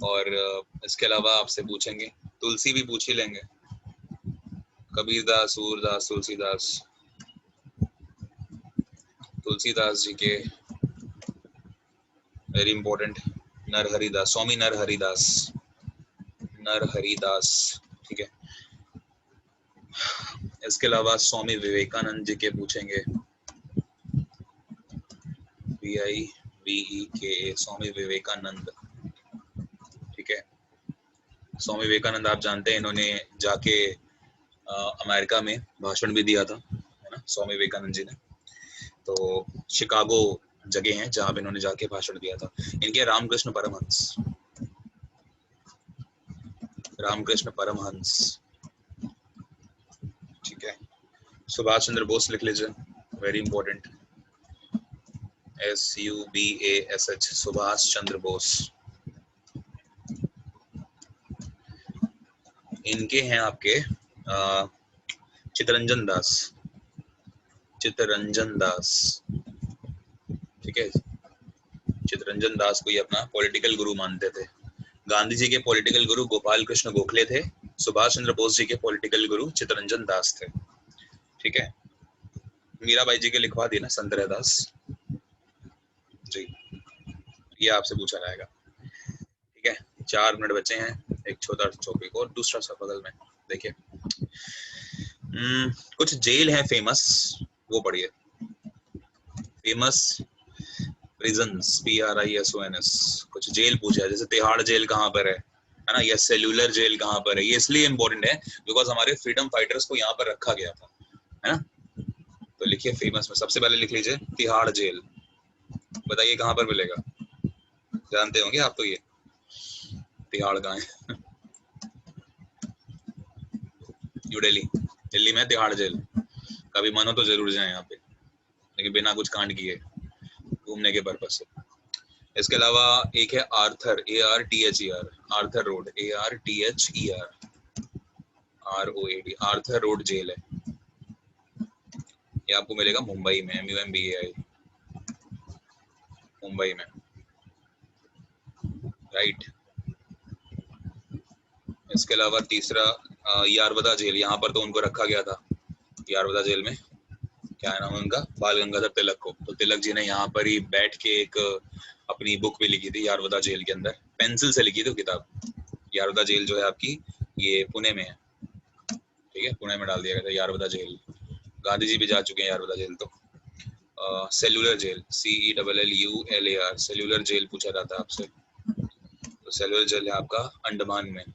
और इसके अलावा आपसे पूछेंगे, तुलसी भी पूछ ही लेंगे, कबीरदास, सूरदास, तुलसीदास, तुलसीदास जी के वेरी इंपॉर्टेंट, नरहरिदास, स्वामी नरहरिदास, नरहरिदास, ठीक है। इसके अलावा स्वामी विवेकानंद जी के पूछेंगे, VIVEKA, स्वामी विवेकानंद, ठीक है। स्वामी विवेकानंद आप जानते हैं, इन्होंने जाके अमेरिका में भाषण भी दिया था, है ना, स्वामी विवेकानंद जी ने। तो शिकागो जगह है जहां पे इन्होंने जाके भाषण दिया था। इनके रामकृष्ण परमहंस, रामकृष्ण परमहंस, ठीक है। सुभाष चंद्र बोस लिख लीजिए, very important, SUBASH, Subhash Chandra Bose. इनके हैं आपके चित्तरंजन दास, चित्तरंजन दास, ठीक है। चित्तरंजन दास को ये अपना पॉलिटिकल गुरु मानते थे। गांधी जी के पॉलिटिकल गुरु गोपाल कृष्ण गोखले थे, सुभाष चंद्र बोस जी के पॉलिटिकल गुरु चित्तरंजन दास थे, ठीक है। मीराबाई जी के लिखवा दिए ना, संत रैदास जी, ये आपसे पूछा जाएगा, ठीक है। 4 मिनट बचे हैं, एक छोटा टॉपिक और दूसरा सा बगल में देखिए। कुछ जेल है फेमस, वो पढ़िए। फेमस prisons, PRISONS, कुछ जेल पूछा है, जैसे तिहाड़ जेल कहाँ पर है ना, या सेल्यूलर जेल कहाँ पर है। ये इसलिए इम्पोर्टेंट है बिकॉज हमारे फ्रीडम फाइटर्स को यहाँ पर रखा गया था, है ना। तो लिखिए फेमस में, सबसे पहले लिख लीजिए तिहाड़ जेल। बताइए कहाँ पर मिलेगा, जानते होंगे आप तो ये तिहाड़ कहाँ है। न्यू दिल्ली, दिल्ली में तिहाड़ जेल। कभी मन हो तो जरूर जाए यहाँ पे, लेकिन बिना कुछ कांड किए, घूमने के पर्पज से। इसके अलावा एक है Arthur, ARTHER, Arthur Road, ARTHER, ROAD, Arthur Road jail है। ये आपको मिलेगा मुंबई में, MUMBAI, मुंबई में, राइट। इसके अलावा तीसरा यारवदा जेल, यहाँ पर तो उनको रखा गया था यारवदा जेल में, क्या है नाम उनका, बाल गंगाधर तिलक को। तो तिलक जी ने यहाँ पर ही बैठ के एक अपनी बुक भी लिखी थी यारवदा जेल के अंदर, पेंसिल से लिखी थी किताब। यारवदा जेल जो है आपकी ये पुणे में है, ठीक है, पुणे में डाल दिया गया था यारवदा जेल। गांधी जी भी जा चुके हैं यारवदा जेल। तो cellular jail, CELLULAR, cellular jail पूछा जाता है आपसे। तो सेल्यूलर जेल है आपका अंडमान में,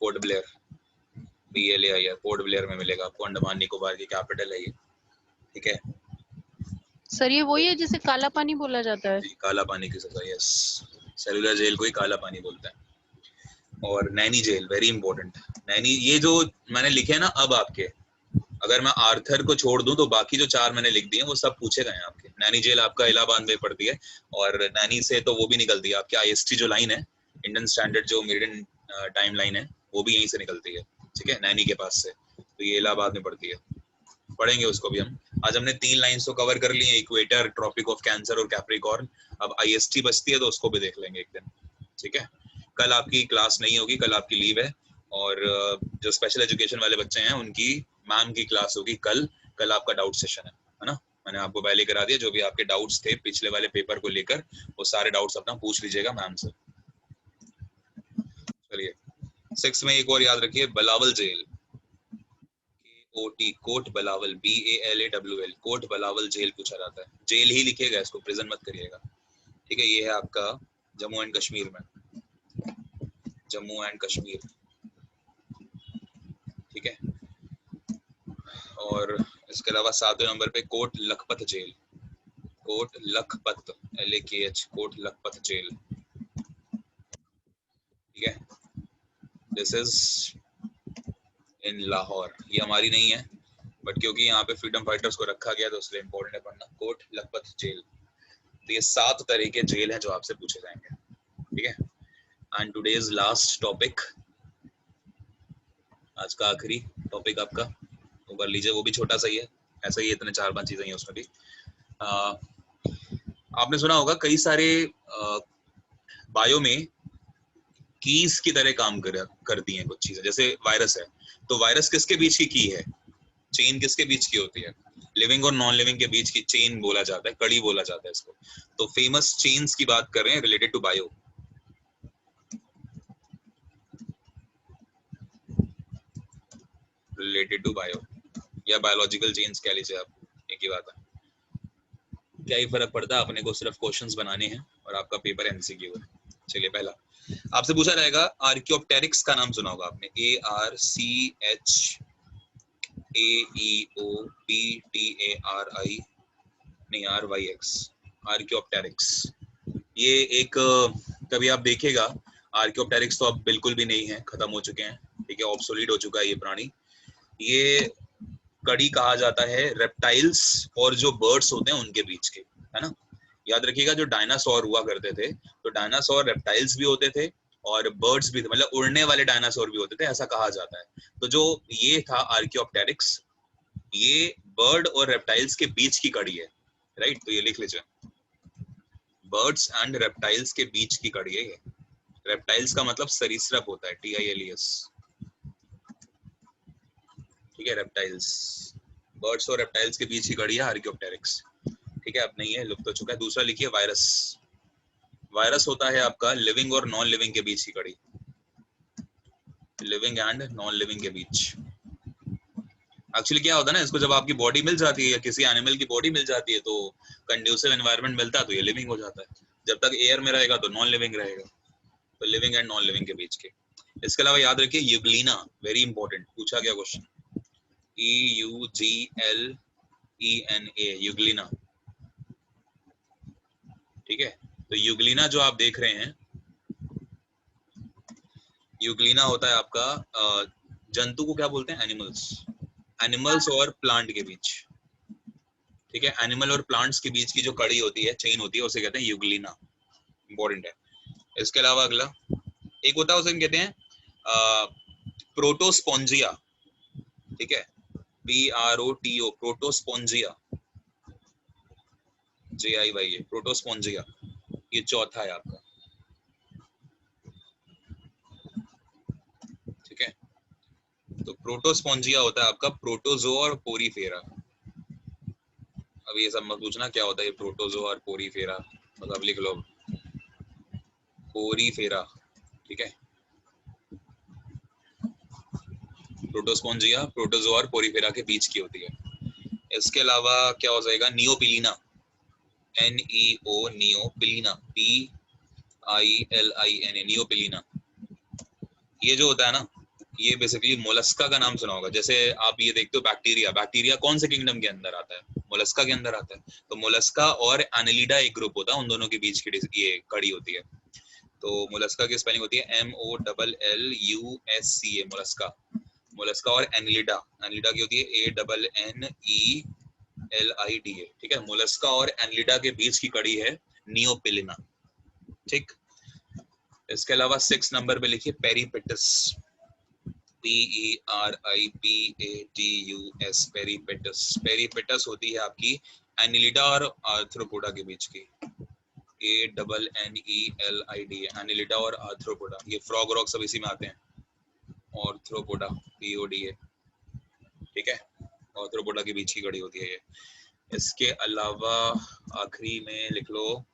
port Blair, BLAIR, port Blair में मिलेगा आपको। अंडमान निकोबार की कैपिटल है ये, ठीक है। सर ये वही है जिसे काला पानी बोला जाता है? काला पानी की सजा, यस, सेल्यूलर जेल को ही काला पानी बोलते हैं। और Naini jail, very important. Naini, ये जो मैंने लिखे हैं ना अब आपके, अगर मैं आर्थर को छोड़ दूं तो बाकी जो 4 मैंने लिख दिए वो सब पूछे गए हैं आपके। नैनी जेल आपका इलाहाबाद में पड़ती है, और नैनी से तो वो भी निकलती है आपकी IST जो लाइन है, इंडियन स्टैंडर्ड जो मेरिडियन टाइम लाइन है, वो भी यहीं से निकलती है, ठीक है, नैनी के पास से। तो ये इलाहाबाद में पड़ती है, पढ़ेंगे उसको भी हम। आज हमने 3 लाइन्स तो कवर कर ली हैं, इक्वेटर, ट्रॉपिक ऑफ कैंसर और कैप्रिकॉर्न। अब IST बचती है तो उसको भी देख लेंगे एक दिन, ठीक है। कल आपकी क्लास नहीं होगी, कल आपकी लीव है, और जो स्पेशल एजुकेशन वाले बच्चे हैं उनकी मैम की क्लास होगी कल। कल आपका डाउट सेशन है ना, मैंने आपको पहले करा दिया। जो भी आपके डाउट्स थे पिछले वाले पेपर को लेकर, वो सारे डाउट्स अपना पूछ लीजिएगा मैम से। चलिए 6 में एक और याद रखिए, Balawal jail, KOT, coat Balawal, BALAWL, coat Balawal jail पूछा जाता है। जेल ही लिखिएगा इसको, प्रिजन मत करिएगा, ठीक है। ये है आपका जम्मू एंड कश्मीर में, जम्मू एंड कश्मीर, ठीक है। और इसके अलावा 7वें नंबर पे Kot Lakhpat jail, Kot Lakhpat, LAKH, Kot Lakhpat jail, ठीक है। This is in Lahore. ये हमारी नहीं है, बट क्योंकि यहाँ पे फ्रीडम फाइटर्स को रखा गया तो इसलिए इम्पोर्टेंट है पढ़ना, कोट लखपत जेल। तो ये 7 तरह के जेल हैं जो आपसे पूछे जाएंगे, ठीक है। एंड टुडेज लास्ट टॉपिक, आज का आखिरी टॉपिक आपका, वो कर लीजिए, वो भी छोटा सा ही है, ऐसा ही इतने 4-5 चीजें हैं उसमें भी। आपने सुना होगा कई सारे बायो में कीज की तरह काम करती हैं कुछ चीजें, जैसे वायरस है, तो वायरस किसके बीच की की है, चेन किसके बीच की होती है, लिविंग और नॉन लिविंग के बीच की चेन बोला जाता है, कड़ी बोला जाता है इसको। तो फेमस चेन्स की बात कर रहे हैं related to bio. Related to bio या बायोलॉजिकल चेन्स कह लीजिए आप, एक ही बात है। क्या ही फर्क पड़ता है, अपने को सिर्फ क्वेश्चंस बनाने हैं और आपका पेपर MCQ है। चलिए पहला आपसे पूछा जाएगा, आर्कियोप्टेरिक्स का नाम सुना होगा आपने, ARCHAEOPTARI, नहीं RYX, आर्कियोप्टेरिक्स। ये एक कभी आप देखिएगा, आर्कियोप्टेरिक्स तो अब बिल्कुल भी नहीं है, खत्म हो चुके हैं, ठीक है, ऑब्सोलीट हो चुका है ये प्राणी। ये कड़ी कहा जाता है रेप्टाइल्स और जो बर्ड्स होते हैं उनके बीच के, है ना। याद रखिएगा जो डायनासोर हुआ करते थे, तो डायनासोर रेप्टाइल्स भी होते थे और बर्ड्स भी थे, मतलब उड़ने वाले डायनासोर भी होते थे, ऐसा कहा जाता है। तो जो ये था आर्कियोप्टेरिक्स, ये बर्ड और रेप्टाइल्स के बीच की कड़ी है, राइट। तो ये लिख लीजिए, बर्ड्स एंड रेप्टाइल्स के बीच की कड़ी है ये। रेप्टाइल्स का मतलब सरीसृप होता है, TILES, ठीक है। रेप्टाइल्स, बर्ड्स और रेप्टाइल्स के बीच की कड़ी है आर्कियोप्टेरिक्स, ठीक है। अब नहीं है, लुप्त हो चुका है। दूसरा लिखिए वायरस। वायरस होता है आपका लिविंग और नॉन लिविंग के बीच की कड़ी, लिविंग एंड नॉन लिविंग के बीच। एक्चुअली क्या होता है ना, इसको जब आपकी बॉडी मिल जाती है या किसी एनिमल की बॉडी मिल जाती है तो कंड्यूसिव एनवायरनमेंट मिलता है तो ये लिविंग हो जाता है। जब तक एयर में रहेगा तो नॉन लिविंग रहेगा, तो लिविंग एंड नॉन लिविंग के बीच के। इसके अलावा याद रखिए यूग्लिना, वेरी इंपॉर्टेंट, पूछा गया क्वेश्चन, EUGLENA, यूग्लिना, ठीक है। तो यूग्लिना जो आप देख रहे हैं, यूग्लिना होता है आपका जंतु को क्या बोलते हैं, एनिमल्स और प्लांट के बीच, ठीक है। एनिमल और प्लांट्स के बीच की जो कड़ी होती है, चेन होती है, उसे कहते हैं यूग्लिना, इंपॉर्टेंट है। इसके अलावा अगला एक होता है, उसे कहते हैं प्रोटोस्पोंजिया, ठीक है, PROTO, प्रोटोस्पोंजिया, JIYA, प्रोटोस्पोंजिया, ये चौथा है आपका, ठीक है। तो प्रोटोस्पोंजिया होता है आपका प्रोटोजोआ और पोरीफेरा। अब ये सब मत पूछना क्या होता है ये प्रोटोजोआ और पोरीफेरा, मतलब लिख लो पोरीफेरा, ठीक है। प्रोटोस्पोंजिया प्रोटोजोआ और पोरीफेरा के बीच की होती है। इसके अलावा क्या हो जाएगा, नियोपिलीना, NEO, नियोपिलीना, PILINA, नियोपिलीना। ये जो होता है ना, ये बेसिकली मोलस्का का नाम सुना होगा। जैसे आप ये देखते हो बैक्टीरिया, बैक्टीरिया कौन से किंगडम के अंदर आता है, मोलस्का के अंदर आता है। तो मोलस्का और एनालिडा एक ग्रुप होता है, उन दोनों के बीच की ये कड़ी होती है। तो मोलस्का की स्पेलिंग होती है MOLLUSCA, मोलस्का। मोलस्का और एनालिडा, एनालिडा की होती है ANNELIDA, ठीक है। मोलस्का और एनालिडा के बीच की कड़ी है नियोपिलीना, ठीक। इसके अलावा 6 नंबर पे लिखिए पेरिपेटस, PERIPATUS, पेरिपेटस। पेरिपेटस होती है आपकी एनालिडा और आर्थ्रोपोडा के बीच की, ANNELIDA, एनालिडा और आर्थ्रोपोडा। ये फ्रॉग रॉक सब इसी में आते हैं, आर्थ्रोपोडा, PODA, ठीक है। आर्थ्रोपोडा के बीच की कड़ी होती है ये। इसके अलावा आखिरी में लिख लो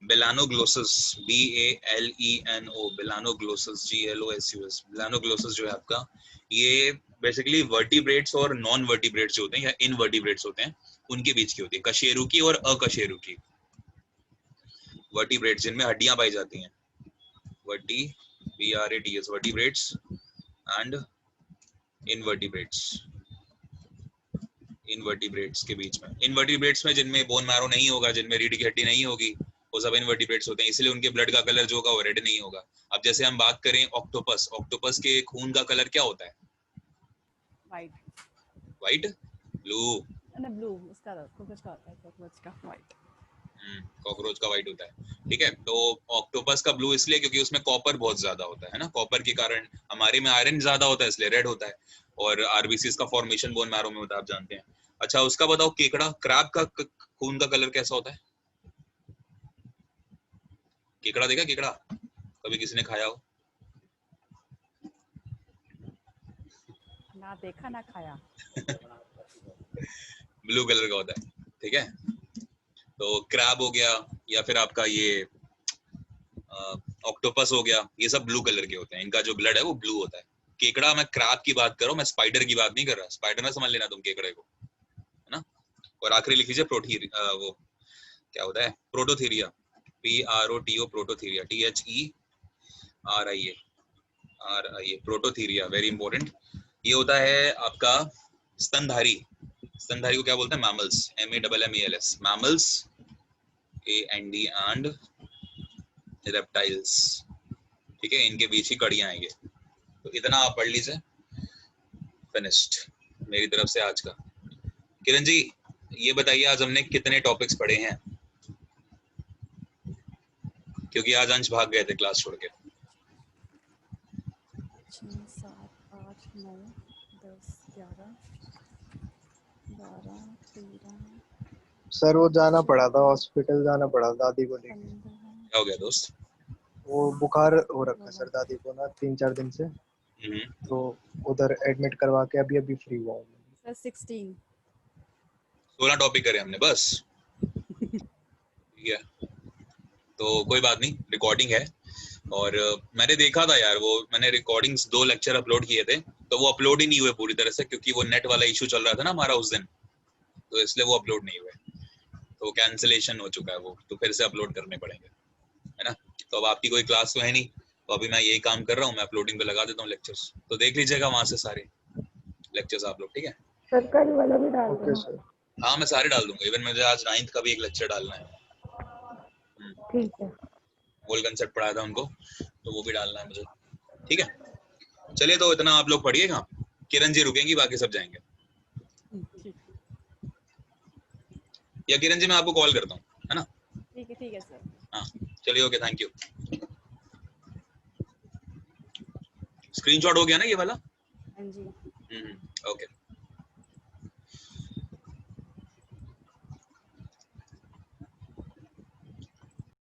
बेलानोग्लोसस, BALENO, बेलानोग्लोसस, GLOSUS। बेलानोग्लोसस जो है आपका, ये बेसिकली वर्टिब्रेट्स और नॉन वर्टिब्रेट्स जो होते हैं या इनवर्टिब्रेट्स होते हैं, उनके बीच की होती है। कशेरुकी और अकशेरुकी वर्टिब्रेट्स, जिनमें हड्डियां पाई जाती हैं, VRATS, वर्टिब्रेट्स एंड इनवर्टिब्रेट्स के बीच में। इनवर्टिब्रेट्स में जिनमें बोन मैरो नहीं होगा, जिनमें रीढ़ की हड्डी नहीं होगी, वो सब इनवर्टिब्रेट्स होते हैं, इसलिए उनके ब्लड का कलर जो होगा वो रेड नहीं होगा। अब जैसे हम बात करें ऑक्टोपस, ऑक्टोपस के खून का कलर क्या होता है, वाइट, व्हाइट, ब्लू, ब्लू, उसका कॉकरोच का होता है, कॉकरोच का वाइट, कॉकरोच का व्हाइट होता है, ठीक है। तो ऑक्टोपस का ब्लू इसलिए क्योंकि उसमें कॉपर बहुत ज्यादा होता है ना, कॉपर के कारण। हमारे में आयरन ज्यादा होता है इसलिए रेड होता है, और आरबीसीज का फॉर्मेशन बोन मैरो में होता है, आप जानते हैं। अच्छा उसका बताओ, केकड़ा, क्रैब का खून का कलर कैसा होता है, केकड़ा देखा, केकड़ा कभी किसी ने खाया हो, ना देखा ना खाया। ब्लू कलर का होता है, ठीक है। तो क्रैब हो गया या फिर आपका ये ऑक्टोपस हो गया, ये सब ब्लू कलर के होते हैं, इनका जो ब्लड है वो ब्लू होता है। केकड़ा, मैं क्रैब की बात कर रहा हूँ, मैं स्पाइडर की बात नहीं कर रहा, स्पाइडर ना समझ लेना तुम केकड़े को, है ना। और आखिरी लिख लीजिए वो क्या होता है, Prototheria, PROTO, Prototheria, THERIA, Prototheria, very important. ये होता है आपका स्तनधारी, स्तनधारी को क्या बोलते हैं, mammals, MAMMALS, mammals, AND and reptiles, ठीक है। इनके बीच ही कड़ियां आएंगे। तो इतना आप पढ़ लीजिए, फिनिश्ड मेरी तरफ से आज का। किरण जी ये बताइए आज हमने कितने टॉपिक्स पढ़े हैं, क्योंकि आज अंश भाग गए थे क्लास छोड़ के। 6, 7, 8, 9, 10, 11, 12, 13। सर वो जाना पड़ा था, हॉस्पिटल जाना पड़ा दादी को लेकर। क्या हो गया दोस्त? वो बुखार हो रखा सर दादी को ना 3-4 दिन से, तो उधर एडमिट करवा के अभी अभी फ्री हुआ हूँ। सर 16 टॉपिक करे हमने बस, ठीक है। तो कोई बात नहीं, रिकॉर्डिंग है। और मैंने देखा था यार, वो मैंने रिकॉर्डिंग्स 2 लेक्चर अपलोड किए थे, तो तो वो अपलोड ही नहीं हुए पूरी तरह से, क्योंकि वो नेट वाला इशू चल रहा था ना हमारा उस दिन, तो इसलिए वो अपलोड नहीं हुए, तो कैंसिलेशन हो चुका है वो, तो फिर से अपलोड करने पड़ेंगे, है ना। तो अब आपकी कोई क्लास तो है नहीं, तो अभी मैं यही काम कर रहा हूँ, मैं अपलोडिंग पे लगा देता हूँ लेक्चर्स, तो देख लीजिएगा वहां से सारे लेक्चर्स आप लोग, ठीक है। सरकारी वाला भी डाल ओके देना। सर। हाँ मैं सारे डाल दूंगा, इवन मुझे आज 9th का भी एक लेक्चर डालना है, ठीक है। वोल कंसेप्ट पढ़ाया था उनको, तो वो भी डालना है मुझे, ठीक है। चलिए तो इतना आप लोग पढ़िएगा, किरण जी रुकेंगी, बाकी सब जाएंगे, ठीक या किरण जी मैं आपको कॉल करता हूँ, है ना। ठीक है सर। हाँ चलिए, ओके, थैंक यू। स्क्रीनशॉट हो गया ना ये वाला? हाँ जी। ओके।